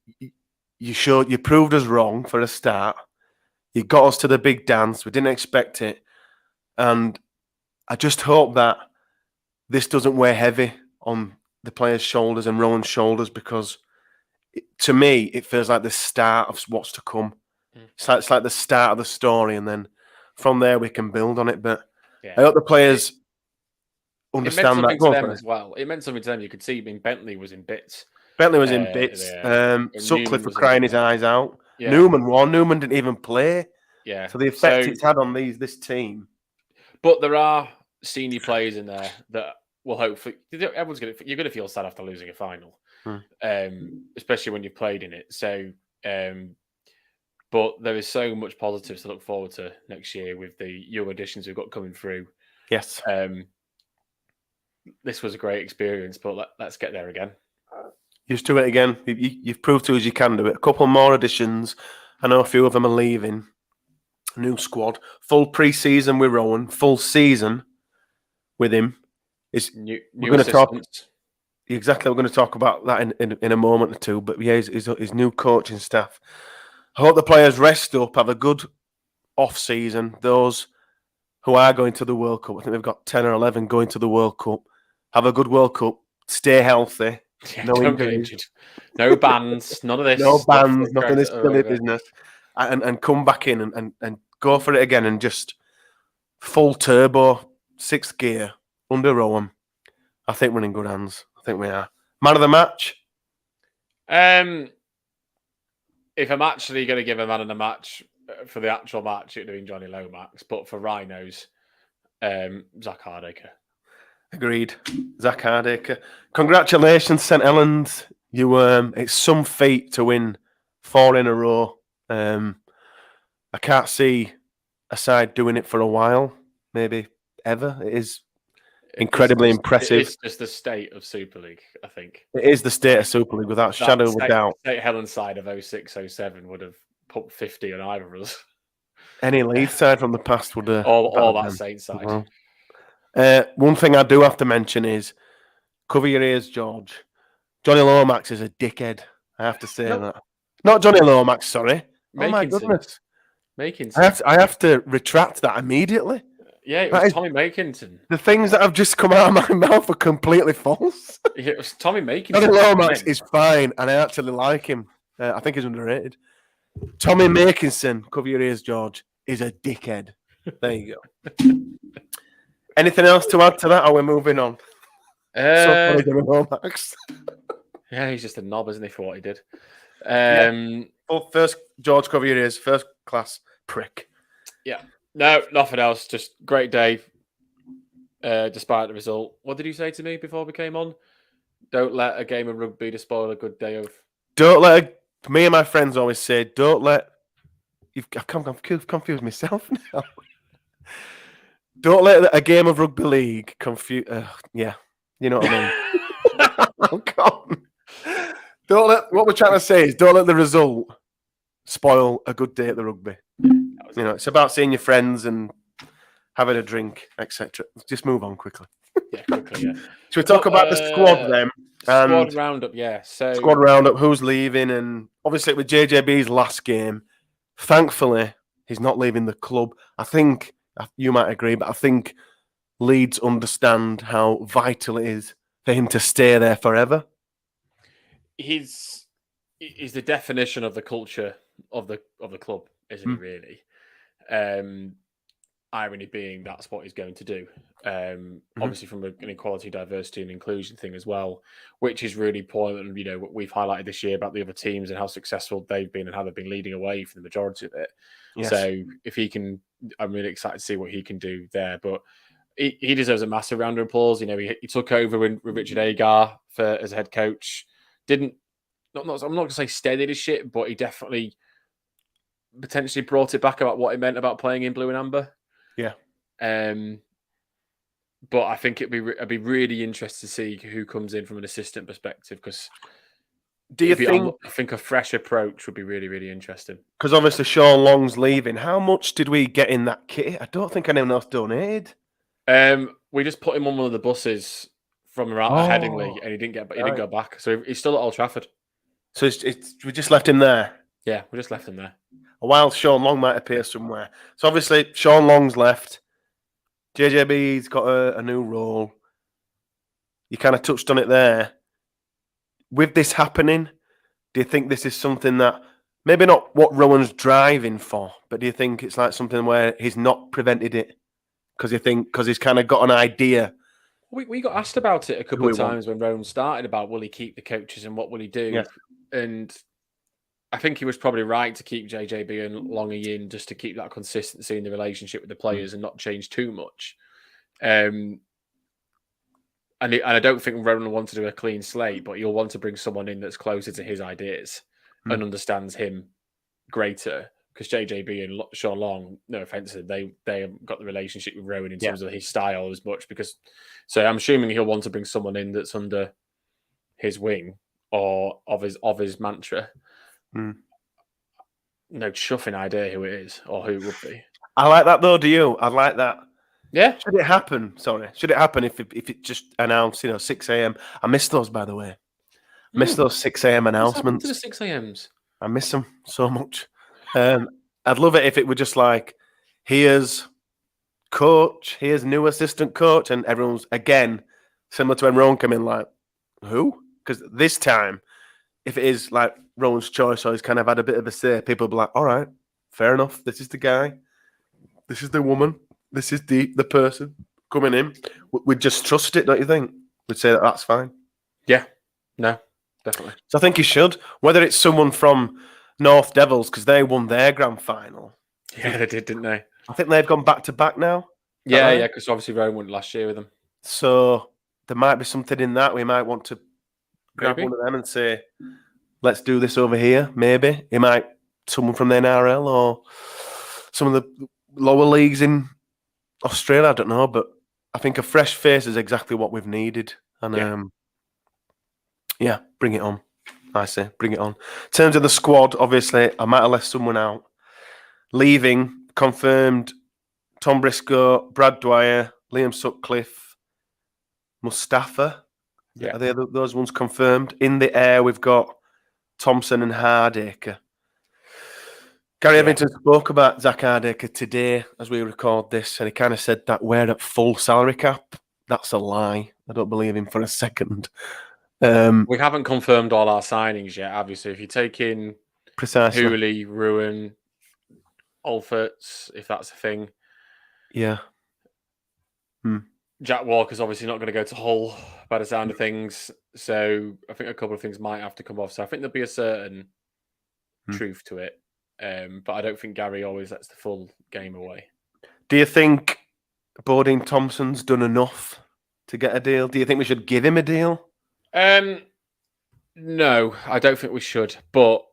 you proved us wrong for a start. You got us to the big dance. We didn't expect it. And I just hope that this doesn't weigh heavy on the players' shoulders and Rowan's shoulders, because to me, it feels like the start of what's to come. It's like the start of the story, and then from there we can build on it. But I hope the players understand that. It meant something to them as well. It meant something to them. You could see Bentley was in bits. Sutcliffe was crying his eyes out. Yeah. Newman didn't even play. Yeah. So the effect it's had on this team. But there are senior players in there that will hopefully. You're going to feel sad after losing a final, especially when you've played in it. So, but there is so much positives to look forward to next year with the young additions we've got coming through. Yes. This was a great experience, but let's get there again. Just do it again. You've proved to us you can do it. A couple more additions. I know a few of them are leaving. New squad. Full pre-season with Rowan. Full season with him. New we're going to talk. Exactly. We're going to talk about that in a moment or two. But yeah, his new coaching staff. I hope the players rest up, have a good off-season. Those who are going to the World Cup, I think we've got 10 or 11 going to the World Cup. Have a good World Cup. Stay healthy. Yeah, no injuries. No bans. None of this. No bans. Nothing of this silly business. And come back in and go for it again and just full turbo, 6th gear, under Rowan. I think we're in good hands. I think we are. Man of the match? If I'm actually going to give a man of the match for the actual match, it would have been Johnny Lomax. But for Rhinos, Zach Hardacre. Agreed. Zach Hardacre. Congratulations, St. Helens. It's some feat to win 4 in a row. I can't see a side doing it for a while, maybe ever. It is incredibly impressive. It's just the state of Super League, I think. It is the state of Super League, without shadow of a doubt. St. Helens side of 06-07 would have put 50 on either of us. Any Leeds side from the past would have. All that Saints side. Well. One thing I do have to mention is, cover your ears, George. Johnny Lomax is a dickhead. I have to say that. Not Johnny Lomax, sorry. Makinson. Oh my goodness. Makinson. I have to retract that immediately. Yeah, it was Tommy Makinson. The things that have just come out of my mouth are completely false. It was Tommy Makinson. Johnny Lomax is fine, and I actually like him. I think he's underrated. Tommy Makinson, cover your ears, George, is a dickhead. There you go. Anything else to add to that, or we're moving on? Yeah, he's just a knob, isn't he, for what he did? Well, first, George, cover your ears. First class prick. Yeah. No, nothing else. Just great day, despite the result. What did you say to me before we came on? Don't let a game of rugby to spoil a good day of... Me and my friends always say, don't let... I've confused myself now. Don't let a game of rugby league confuse... yeah, you know what I mean. Oh, God. What we're trying to say is, don't let the result spoil a good day at the rugby. It's about seeing your friends and having a drink, etc. Just move on quickly. Yeah, quickly, yeah. Should we talk about the squad then? Squad roundup, yeah. So squad roundup, who's leaving, and obviously with JJB's last game, thankfully he's not leaving the club. I think you might agree, but I think Leeds understand how vital it is for him to stay there forever. He's the definition of the culture of the club, isn't he? Really. Irony being that's what he's going to do. Obviously from an equality, diversity and inclusion thing as well, which is really important. What we've highlighted this year about the other teams and how successful they've been and how they've been leading away for the majority of it. Yes. So if he can, I'm really excited to see what he can do there. But he deserves a massive round of applause. He took over with Richard Agar as head coach. I'm not going to say steadied his shit, but he definitely potentially brought it back about what it meant about playing in blue and amber. Yeah. But I think I'd be really interested to see who comes in from an assistant perspective, because I think a fresh approach would be really, really interesting. Because obviously Sean Long's leaving. How much did we get in that kit? I don't think anyone else donated. We just put him on one of the buses from around Headingley, and he didn't go back. So he's still at Old Trafford. So we just left him there. Yeah, we just left him there. While Sean Long might appear somewhere. So obviously Sean Long's left. JJB's got a new role. You kind of touched on it there. With this happening, do you think this is something that, maybe not what Rowan's driving for, but do you think it's like something where he's not prevented it? Because he's kind of got an idea. We got asked about it a couple of times when Rowan started, about will he keep the coaches and what will he do? Yeah. And I think he was probably right to keep JJB and Longy in just to keep that consistency in the relationship with the players and not change too much. And I don't think Rowan will want to do a clean slate, but you'll want to bring someone in that's closer to his ideas and understands him greater. Because JJB and Sean Long, no offense to them, they haven't got the relationship with Rowan in terms of his style as much. So I'm assuming he'll want to bring someone in that's under his wing or of his mantra. No chuffing idea who it is or who it would be. I like that though. Do you? I like that. Yeah. Should it happen? Should it happen if it just announced, 6 a.m.? I missed those, by the way. Missed those 6 a.m. announcements. To the 6 a.m.s. I miss them so much. I'd love it if it were just like, here's coach, here's new assistant coach, and everyone's, again, similar to when Rowan came in, like, who? Because this time, if it is like Rowan's choice or he's kind of had a bit of a say, people will be like, all right, fair enough. This is the guy. This is the woman. This is the person coming in. We'd just trust it, don't you think? We'd say that's fine. Yeah. No, definitely. So I think he should. Whether it's someone from North Devils, because they won their grand final. Yeah, they did, didn't they? I think they've gone back-to-back now. Yeah, because obviously Rowan won last year with them. So there might be something in that. We might want to grab one of them and say, let's do this over here, maybe. It might someone from the NRL or some of the lower leagues in Australia, I don't know, but I think a fresh face is exactly what we've needed. And bring it on. I say, bring it on. In terms of the squad, obviously, I might have left someone out. Leaving, confirmed, Tom Briscoe, Brad Dwyer, Liam Sutcliffe, Mustafa. Yeah. Are they those ones confirmed? In the air, we've got Thompson and Hardacre. Gary Evington spoke about Zach Hardacre today as we record this, and he kind of said that we're at full salary cap. That's a lie. I don't believe him for a second. We haven't confirmed all our signings yet, obviously. If you take in Precisely. Hooley, Ruin, Alferts, if that's a thing. Yeah. Jack Walker's obviously not going to go to Hull by the sound of things. So I think a couple of things might have to come off. So I think there'll be a certain truth to it. But I don't think Gary always lets the full game away. Do you think Bodine Thompson's done enough to get a deal? Do you think we should give him a deal? No, I don't think we should. But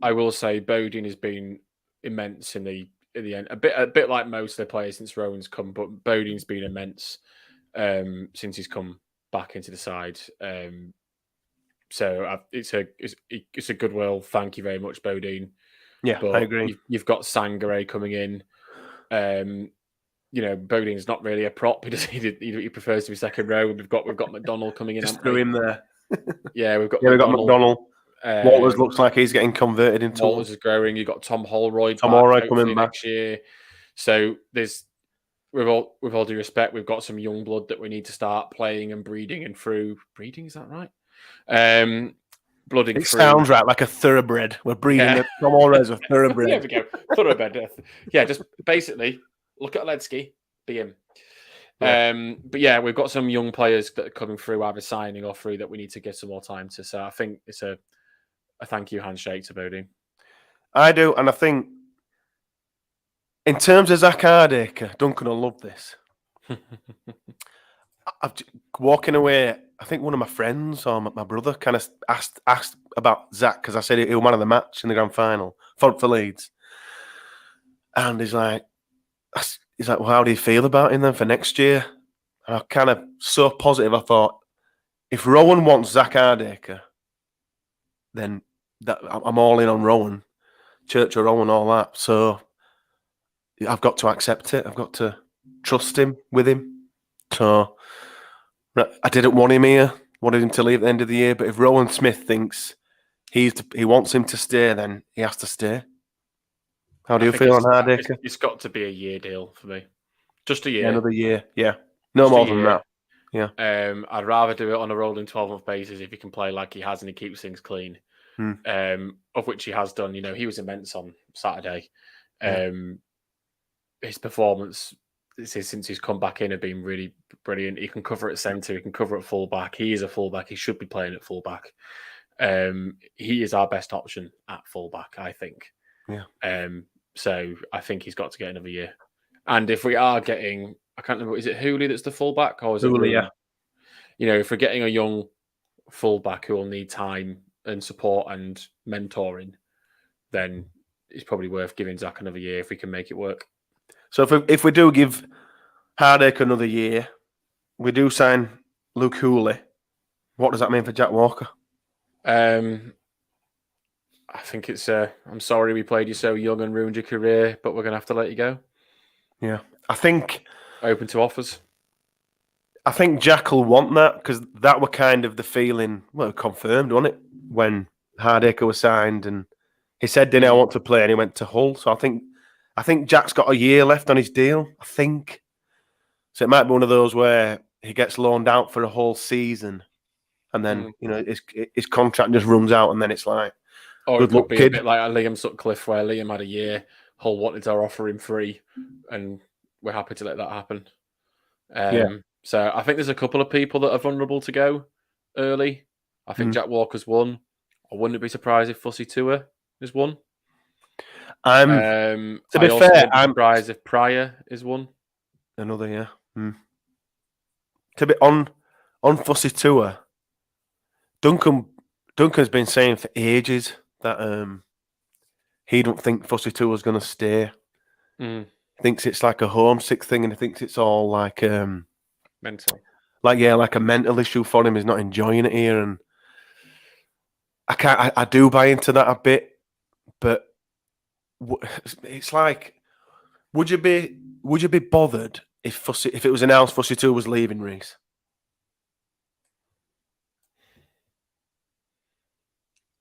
I will say Bodine has been immense in the end. A bit like most of the players since Rowan's come, but Bodine's been immense since he's come back into the side. So it's a goodwill. Thank you very much, Bodine. Yeah, but I agree. You've got Sangare coming in. Bodine's not really a prop. He prefers to be second row. We've got McDonald coming in. Just threw him there. We've got McDonald. Walters looks like he's getting converted into. Walters is growing. You've got Tom Holroyd. Coming back next year. So there's, with all due respect, we've got some young blood that we need to start playing and breeding and through. Breeding, is that right? Blooding. It sounds right, like a thoroughbred. We're breeding Tom Holroyd's a thoroughbred. There we go. Thoroughbred. Yeah, just basically look at Ledsky, be him. Yeah. But yeah, we've got some young players that are coming through, either signing or through, that we need to give some more time to. So I think it's a thank you handshake to Bodine. I do, and I think in terms of Zach Hardacre, Duncan will love this. Walking away, I think one of my friends or my brother kind of asked about Zach because I said he was man of the match in the grand final for Leeds, and he's like, well, how do you feel about him then for next year? And I kind of so positive. I thought, if Rowan wants Zach Hardacre, then I'm all in on Rowan, Church or Rowan, all that. So I've got to accept it. I've got to trust him with him. So I didn't want him here. Wanted him to leave at the end of the year. But if Rowan Smith thinks he wants him to stay, then he has to stay. How do you feel on Hardacre? It's got to be a year deal for me. Just a year. Another year, yeah. No more than that. Yeah. I'd rather do it on a rolling 12-month basis if he can play like he has and he keeps things clean. Of which he has done. He was immense on Saturday. His performance since he's come back in have been really brilliant. He can cover at centre. He can cover at fullback. He is a fullback. He should be playing at fullback. he is our best option at fullback, I think. Yeah. So I think he's got to get another year. And if we are getting, I can't remember, is it Hooley that's the fullback or is it Hooley, yeah. You know, if we're getting a young fullback who will need time and support and mentoring, then it's probably worth giving Zach another year if we can make it work. So if we do give Hardacre another year, we do sign Luke Hooley. What does that mean for Jack Walker? I think it's I'm sorry we played you so young and ruined your career, but we're going to have to let you go. Yeah. I think... Open to offers. I think Jack will want that because that were kind of the feeling, well, confirmed, wasn't it? When Hardacre was signed and he said, didn't I want to play? And he went to Hull. So I think Jack's got a year left on his deal, I think. So it might be one of those where he gets loaned out for a whole season and then, you know, his contract just runs out and then it's like, or it could be a bit like a Liam Sutcliffe where Liam had a year, Hull wanted to offer him free and we're happy to let that happen. So I think there's a couple of people that are vulnerable to go early. I think Jack Walker's one. I wouldn't be surprised if Fussy Tua is one. To be fair, I'm surprised if Pryor is one. Another, yeah. To be on Fussy Tua, Duncan's been saying for ages that he don't think Fussy Tua's going to stay. Thinks it's like a homesick thing, and he thinks it's all like mental, like a mental issue for him. He's not enjoying it here, and I do buy into that a bit, but it's like, would you be bothered if it was announced Fussy Tua was leaving, Reese?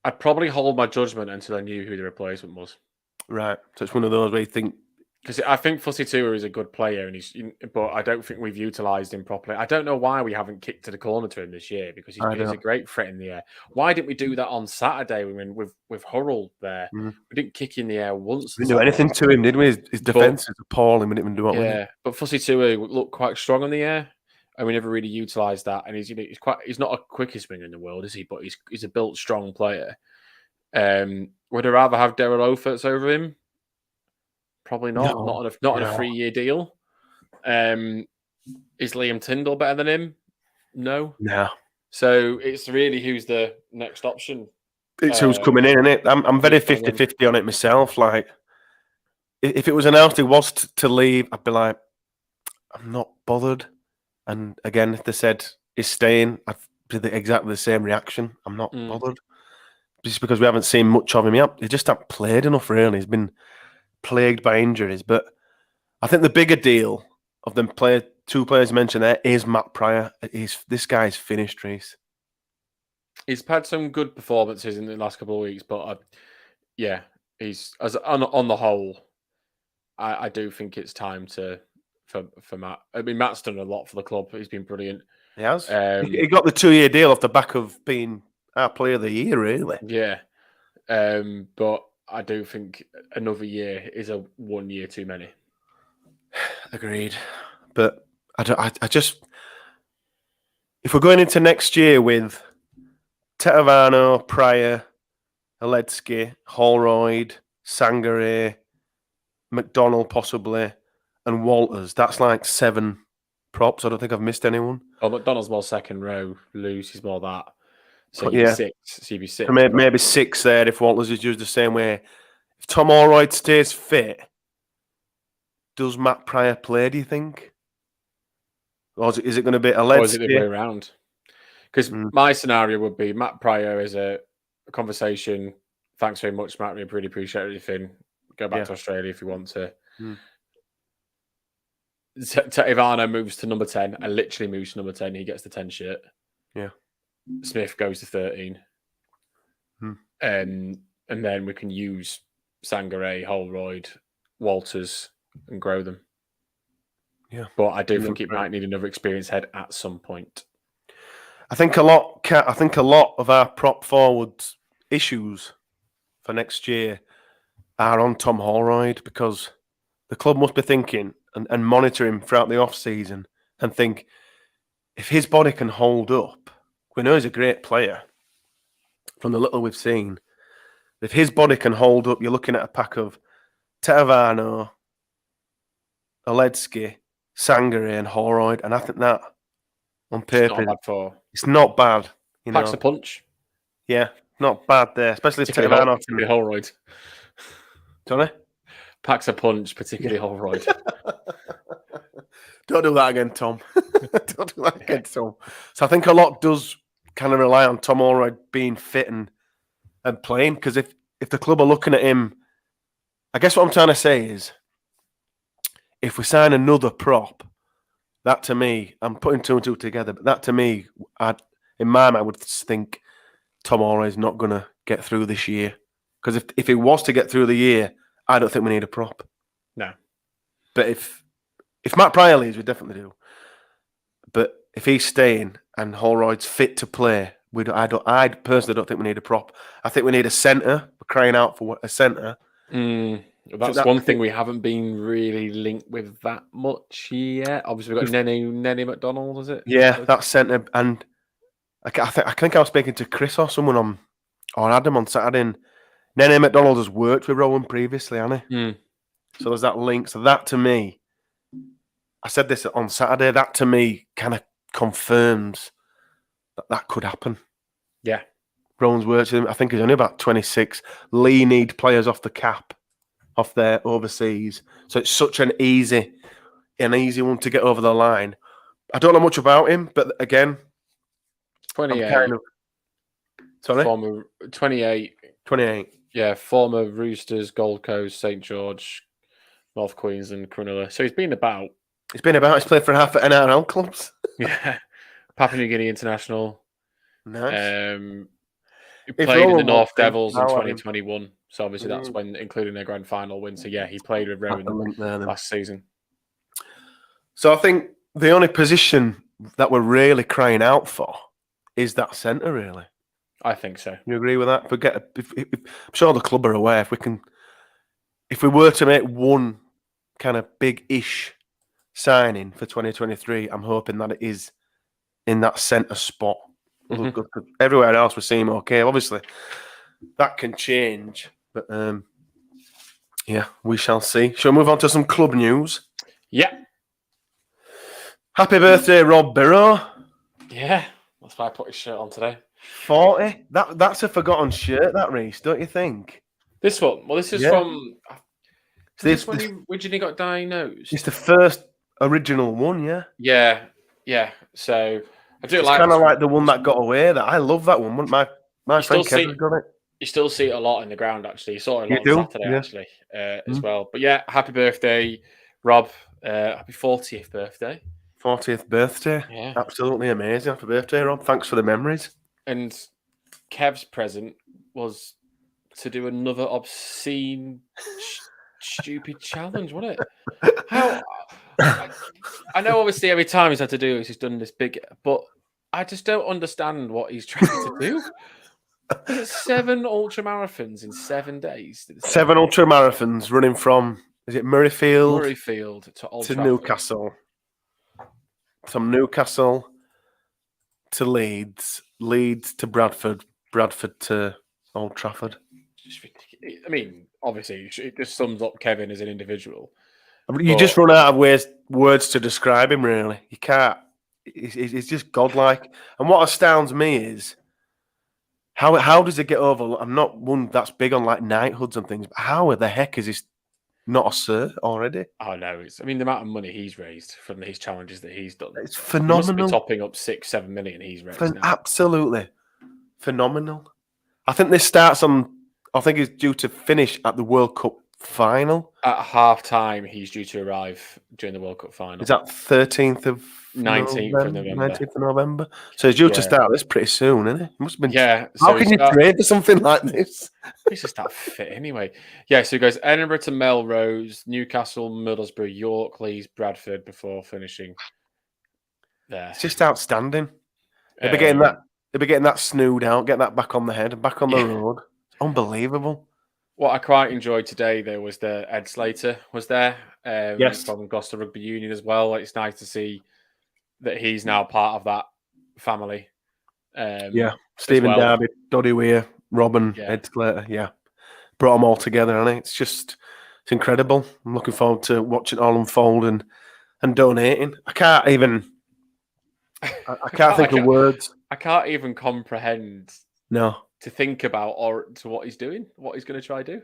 I'd probably hold my judgment until I knew who the replacement was. Right, so it's one of those where you think. Because I think Fussy Tua is a good player, but I don't think we've utilised him properly. I don't know why we haven't kicked to the corner to him this year because he's a great threat in the air. Why didn't we do that on Saturday when with Hurrell there? We didn't kick in the air once. We didn't do anything to him, did we? His defence is appalling. We didn't even do it. Yeah, but Fussy Tua looked quite strong in the air, and we never really utilised that. And he's not a quickest winger in the world, is he? But he's a built strong player. Would I rather have Daryl Oferts over him? Probably not. No, not on a 3-year deal. Is Liam Tyndall better than him? No. So it's really who's the next option. It's who's coming in, isn't it? I'm very 50-50 on it myself. Like, if it was announced he was to leave, I'd be like, I'm not bothered. And again, if they said he's staying, I'd be exactly the same reaction. I'm not bothered. Just because we haven't seen much of him yet. He just hasn't played enough, really. He's been plagued by injuries. But I think the bigger deal of them two players mentioned there is Matt Pryor. This guy's finished, Reese. He's had some good performances in the last couple of weeks, but he's on the whole. I do think it's time for Matt. I mean, Matt's done a lot for the club. He's been brilliant. He has. He got the 2-year deal off the back of being our player of the year, really. Yeah. But I do think another year is a 1 year too many. Agreed. But I just, if we're going into next year with Tetevano, Pryor, Aledzki, Holroyd, Sangare, McDonald possibly, and Walters, that's like 7 props. I don't think I've missed anyone. Oh, McDonald's more second row, Lucy's more that. So you'd be 6. So you'd be 6. Maybe 6 there if Walters is used the same way. If Tom Holroyd stays fit, does Matt Pryor play, do you think? Or is it going to be a Or is it the other way around? Because my scenario would be Matt Pryor is a conversation. Thanks very much, Matt. We really appreciate everything. Go back to Australia if you want to. Ivano moves to number 10 and literally moves to number 10. He gets the 10 shirt. Yeah. Smith goes to 13. And then we can use Sangare, Holroyd, Walters and grow them. Yeah. But I do think it might need another experienced head at some point. I think a lot of our prop forward issues for next year are on Tom Holroyd because the club must be thinking and monitor him throughout the off-season and think, if his body can hold up, we know he's a great player, from the little we've seen, if his body can hold up, you're looking at a pack of Tetevano, Oledsky, Sangare, and Holroyd, and I think that on paper, it's not bad. Packs a punch. Yeah, not bad there, especially if Tetevano. Particularly Holroyd. Sorry? Packs a punch, particularly Holroyd. Don't do that again, Tom. Don't do that again, Tom. So I think a lot does kind of rely on Tom Holroyd being fit and playing, because if the club are looking at him, I guess what I'm trying to say is, if we sign another prop, that to me, I'm putting two and two together, but that to me, in my mind, I would think Tom Holroyd's not going to get through this year. Because if he was to get through the year, I don't think we need a prop. No. But if Matt Pryor leaves, we definitely do. But if he's staying and Holroyd's fit to play, I personally don't think we need a prop. I think we need a centre. We're crying out for a centre. That's one thing we haven't been really linked with that much yet. Obviously, we've got Nenny McDonald, is it? Yeah, that's centre. And I think I was speaking to Chris or someone or Adam on Saturday. And Nenny McDonald has worked with Rowan previously, hasn't he? So there's that link. So that to me, I said this on Saturday, that to me kind of confirms that could happen. Yeah. Rowan's worked with him. I think he's only about 26. Lee need players off the cap, off their overseas. So it's such an easy one to get over the line. I don't know much about him, but again, 28. Sorry? Former 28. 28. Yeah, former Roosters, Gold Coast, St. George, North Queensland, Cronulla. So he's been about. He's played for half at NRL clubs. Yeah. Papua New Guinea International. Nice. He played in the North Devils in 2021. So obviously that's when, including their grand final win. So yeah, he played with Rowan last season. So I think the only position that we're really crying out for is that centre, really. I think so. You agree with that? I'm sure the club are aware. If we were to make one kind of big-ish signing for 2023, I'm hoping that it is in that centre spot. Everywhere else we seem okay. Obviously, that can change, but yeah, we shall see. Shall we move on to some club news? Yeah. Happy birthday, Rob Birrow. Yeah, that's why I put his shirt on today. 40. That's a forgotten shirt, that, Reece, don't you think? This one? Well, this is from... This when he originally got diagnosed? It's the first original one, yeah? Yeah. So, I do it's like... It's kind of like the one that got away. I love that one. My friend Kevin's got it. You still see it a lot in the ground, actually. You saw it a lot on Saturday, actually, as well. But yeah, happy birthday, Rob. Happy 40th birthday. 40th birthday. Yeah. Absolutely amazing. Happy birthday, Rob. Thanks for the memories. And Kev's present was to do another obscene, stupid challenge, wasn't it? I know, obviously, every time he's had to do this, he's done this big, but I just don't understand what he's trying to do. It's 7 ultra marathons in 7 days. 7 ultra marathons running from, is it Murrayfield to Old Trafford. Newcastle. From Newcastle to Leeds, Leeds to Bradford, Bradford to Old Trafford. I mean, obviously, it just sums up Kevin as an individual. You just run out of words to describe him, really. You can't. He's just godlike. And what astounds me is, how does it get over? I'm not one that's big on like knighthoods and things, but how the heck is this not a sir already? Oh no! The amount of money he's raised from these challenges that he's done. It's phenomenal. He must be topping up 6-7 million he's raised now. Absolutely phenomenal. I think this starts on. I think he's due to finish at the World Cup final. At half time, he's due to arrive during the World Cup final. Is that 19th of November? 19th of November. So he's due to start this pretty soon, isn't he? Must have been. Yeah. How can you train for something like this? He's just that fit anyway. Yeah. So he goes Edinburgh to Melrose, Newcastle, Middlesbrough, York, Leeds, Bradford before finishing there. It's just outstanding. They'll be getting that snood out, get that back on the head and back on the road. Unbelievable. What I quite enjoyed today, though, was the Ed Slater was there yes. from Gloucester Rugby Union as well. It's nice to see that he's now part of that family. Yeah. Stephen well. Darby, Doddy Weir, Robin, Ed Slater. Yeah. Brought them all together, and it's incredible. I'm looking forward to watching it all unfold and donating. I can't even think of words. I can't even comprehend to think about or to what he's doing, what he's going to try to do.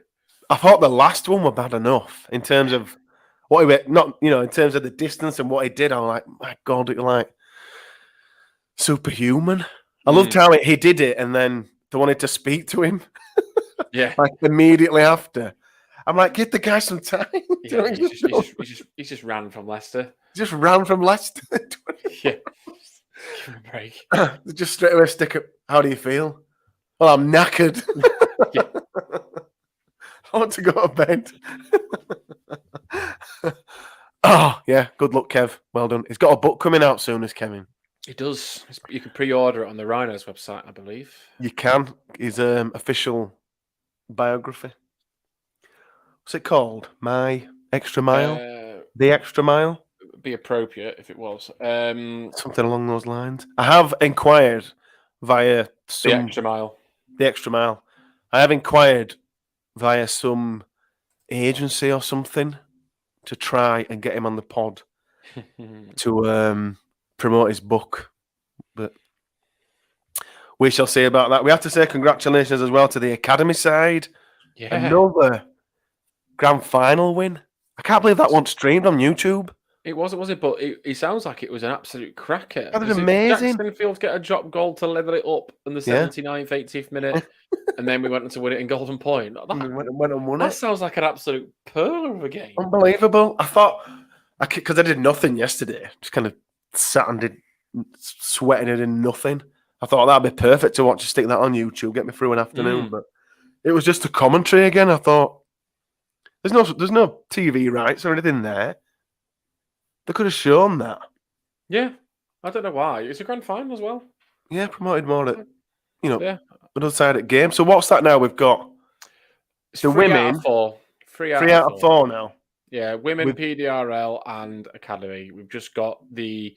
I thought the last one were bad enough in terms of what he went, not in terms of the distance and what he did. I'm like, my God, it's like superhuman. I loved how he did it, and then they wanted to speak to him. Yeah, like immediately after. I'm like, give the guy some time. Yeah, he just ran from Leicester. Just ran from Leicester. Yeah. Give him a break. Just straight away stick up. How do you feel? Well, I'm knackered. Yeah. I want to go to bed. Oh, yeah. Good luck, Kev. Well done. He's got a book coming out soon, as Kevin. He does. You can pre-order it on the Rhinos website, I believe. You can. His official biography. What's it called? My Extra Mile? The Extra Mile? Be appropriate if it was. Something along those lines. I have inquired via The Extra Mile. The Extra Mile. I have inquired via some agency or something to try and get him on the pod to promote his book. But we shall see about that. We have to say congratulations as well to the academy side. Yeah. Another grand final win. I can't believe that one streamed on YouTube. It wasn't, was it? But it sounds like it was an absolute cracker. That was amazing. Jackson Fields get a drop goal to level it up in the 79th, 80th minute, and then we went on to win it in Golden Point. Went and won it. That sounds like an absolute pearl of a game. Unbelievable. I thought, because I did nothing yesterday, just kind of sat and sweating it in nothing. I thought that'd be perfect to watch. Stick that on YouTube, get me through an afternoon. But it was just a commentary again. I thought there's no TV rights or anything there. They could have shown that. Yeah, I don't know why. It's a grand final as well. Yeah, promoted more at another side at game. So what's that now? We've got the women. Out of four. Three out of four now. Yeah, women, PDRL and academy. We've just got the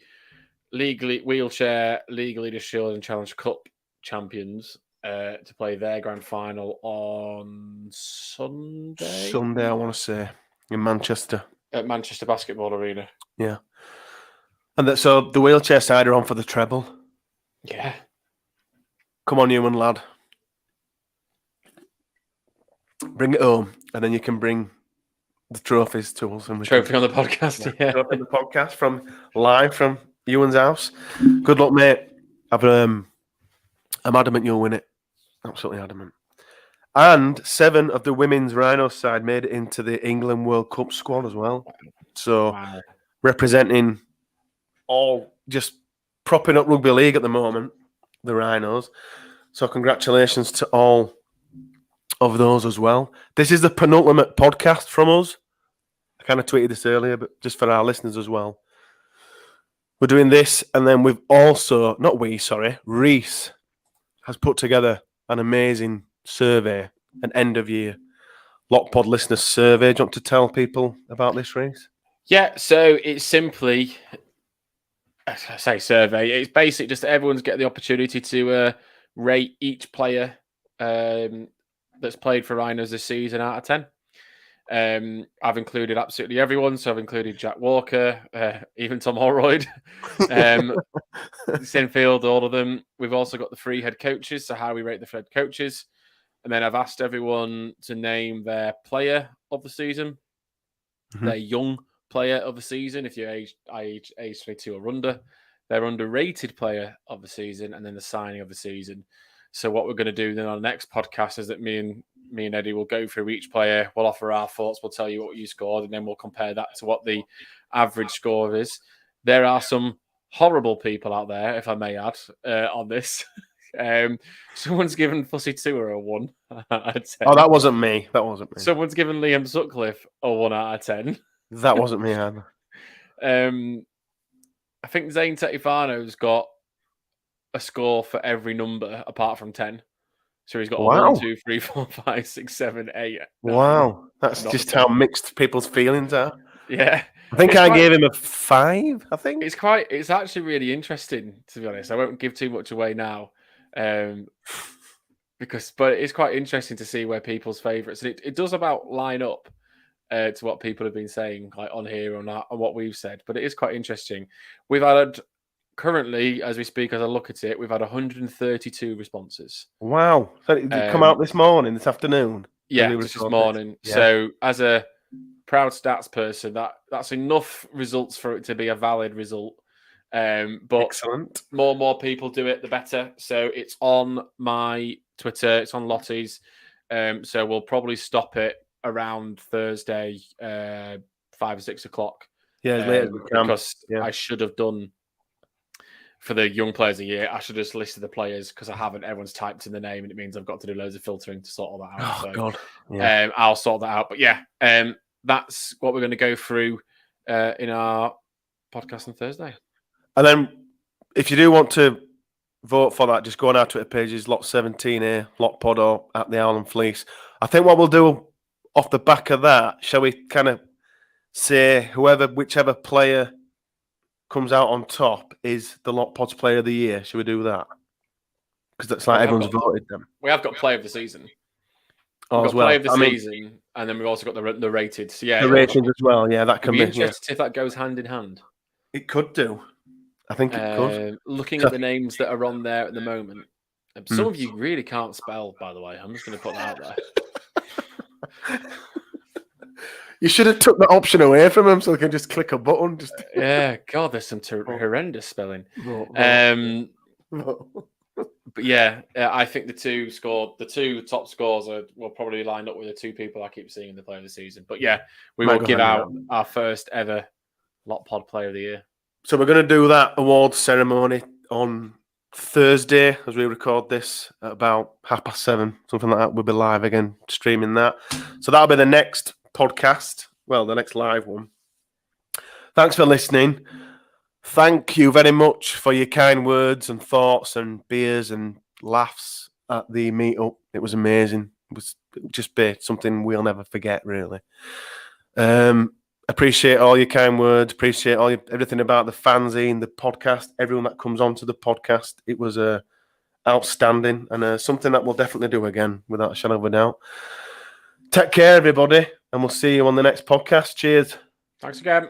wheelchair League Leaders Shield and Challenge Cup champions to play their grand final on Sunday. Sunday, I want to say, in Manchester. At Manchester Basketball Arena. Yeah. And so the wheelchair side are on for the treble. Yeah. Come on, Newman, lad. Bring it home, and then you can bring the trophies to us. And Trophy on the podcast, yeah. Trophy on the podcast live from Ewan's house. Good luck, mate. I'm adamant you'll win it. Absolutely adamant. And 7 of the women's Rhinos side made it into the England World Cup squad as well. So representing all, just propping up rugby league at the moment, the Rhinos. So congratulations to all of those as well. This is the penultimate podcast from us. I kind of tweeted this earlier, but just for our listeners as well. We're doing this, and then we've also, Reese has put together an amazing survey, an end of year LockPod listener survey. Do you want to tell people about this, Reese? Yeah, so it's simply, I say survey, it's basically just everyone's get the opportunity to rate each player that's played for Rhinos this season out of 10. I've included absolutely everyone, so I've included Jack Walker, even Tom Holroyd, Sinfield, all of them. We've also got the 3 head coaches, so how we rate the head coaches. And then I've asked everyone to name their player of the season, their young player of the season, if you're age 22 or under, their underrated player of the season, and then the signing of the season. So what we're going to do then on the next podcast is that me and Eddie will go through each player, we'll offer our thoughts, we'll tell you what you scored, and then we'll compare that to what the average score is. There are some horrible people out there, if I may add, on this. Someone's given Fussy Tour a 1 out of 10. Oh, that wasn't me. Someone's given Liam Sutcliffe a 1 out of 10. That wasn't me either. I think Zane Tetifano's got a score for every number apart from 10. So he's got 1, 2, 3, 4, 5, 6, 7, 8. Wow. That's just how mixed people's feelings are. Yeah. I think I gave him a 5, I think. It's actually really interesting, to be honest. I won't give too much away now. But it's quite interesting to see where people's favourites, and it does about line up to what people have been saying, like on here and what we've said. But it is quite interesting. We've had currently, as we speak, as I look at it, we've had 132 responses. Wow! So did it come out this afternoon? Yeah, this morning. Yeah. So as a proud stats person, that's enough results for it to be a valid result. But excellent. More people do it, the better. So it's on my Twitter, it's on Lottie's. So we'll probably stop it around Thursday, 5 or 6 o'clock. Yeah, as late as we can. Because I should have done for the young players of the year. I should have just listed the players because I haven't. Everyone's typed in the name, and it means I've got to do loads of filtering to sort all that out. Oh God! Yeah. I'll sort that out. But yeah, that's what we're going to go through in our podcast on Thursday. And then, if you do want to vote for that, just go on our Twitter pages, Lot 17A, Lot Pod, or at the Owl and Fleece. I think what we'll do off the back of that, shall we kind of say whichever player comes out on top is the Lot Pod's Player of the Year? Should we do that? Because that's like everyone's voted them. We have got Player of the Season. Oh, we've got Player of the Season, and then we've also got the rated. So yeah, the ratings as well. Yeah, that can be interesting if that goes hand in hand. It could do. I think it could. Looking at the names that are on there at the moment, some of you really can't spell, by the way. I'm just going to put that out there. You should have took the option away from them so they can just click a button. Yeah, God, there's some horrendous spelling. But yeah, I think the two top scores will probably line up with the two people I keep seeing in the Player of the Season. But yeah, we will give out our first ever Lot Pod Player of the Year. So we're going to do that awards ceremony on Thursday as we record this at about 7:30, something like that. We'll be live again streaming that. So that'll be the next podcast. Well, the next live one. Thanks for listening. Thank you very much for your kind words and thoughts and beers and laughs at the meetup. It was amazing. It was just something we'll never forget, really. Appreciate all your kind words. Appreciate everything about the fanzine, the podcast, everyone that comes onto the podcast. It was outstanding and something that we'll definitely do again without a shadow of a doubt. Take care, everybody, and we'll see you on the next podcast. Cheers. Thanks again.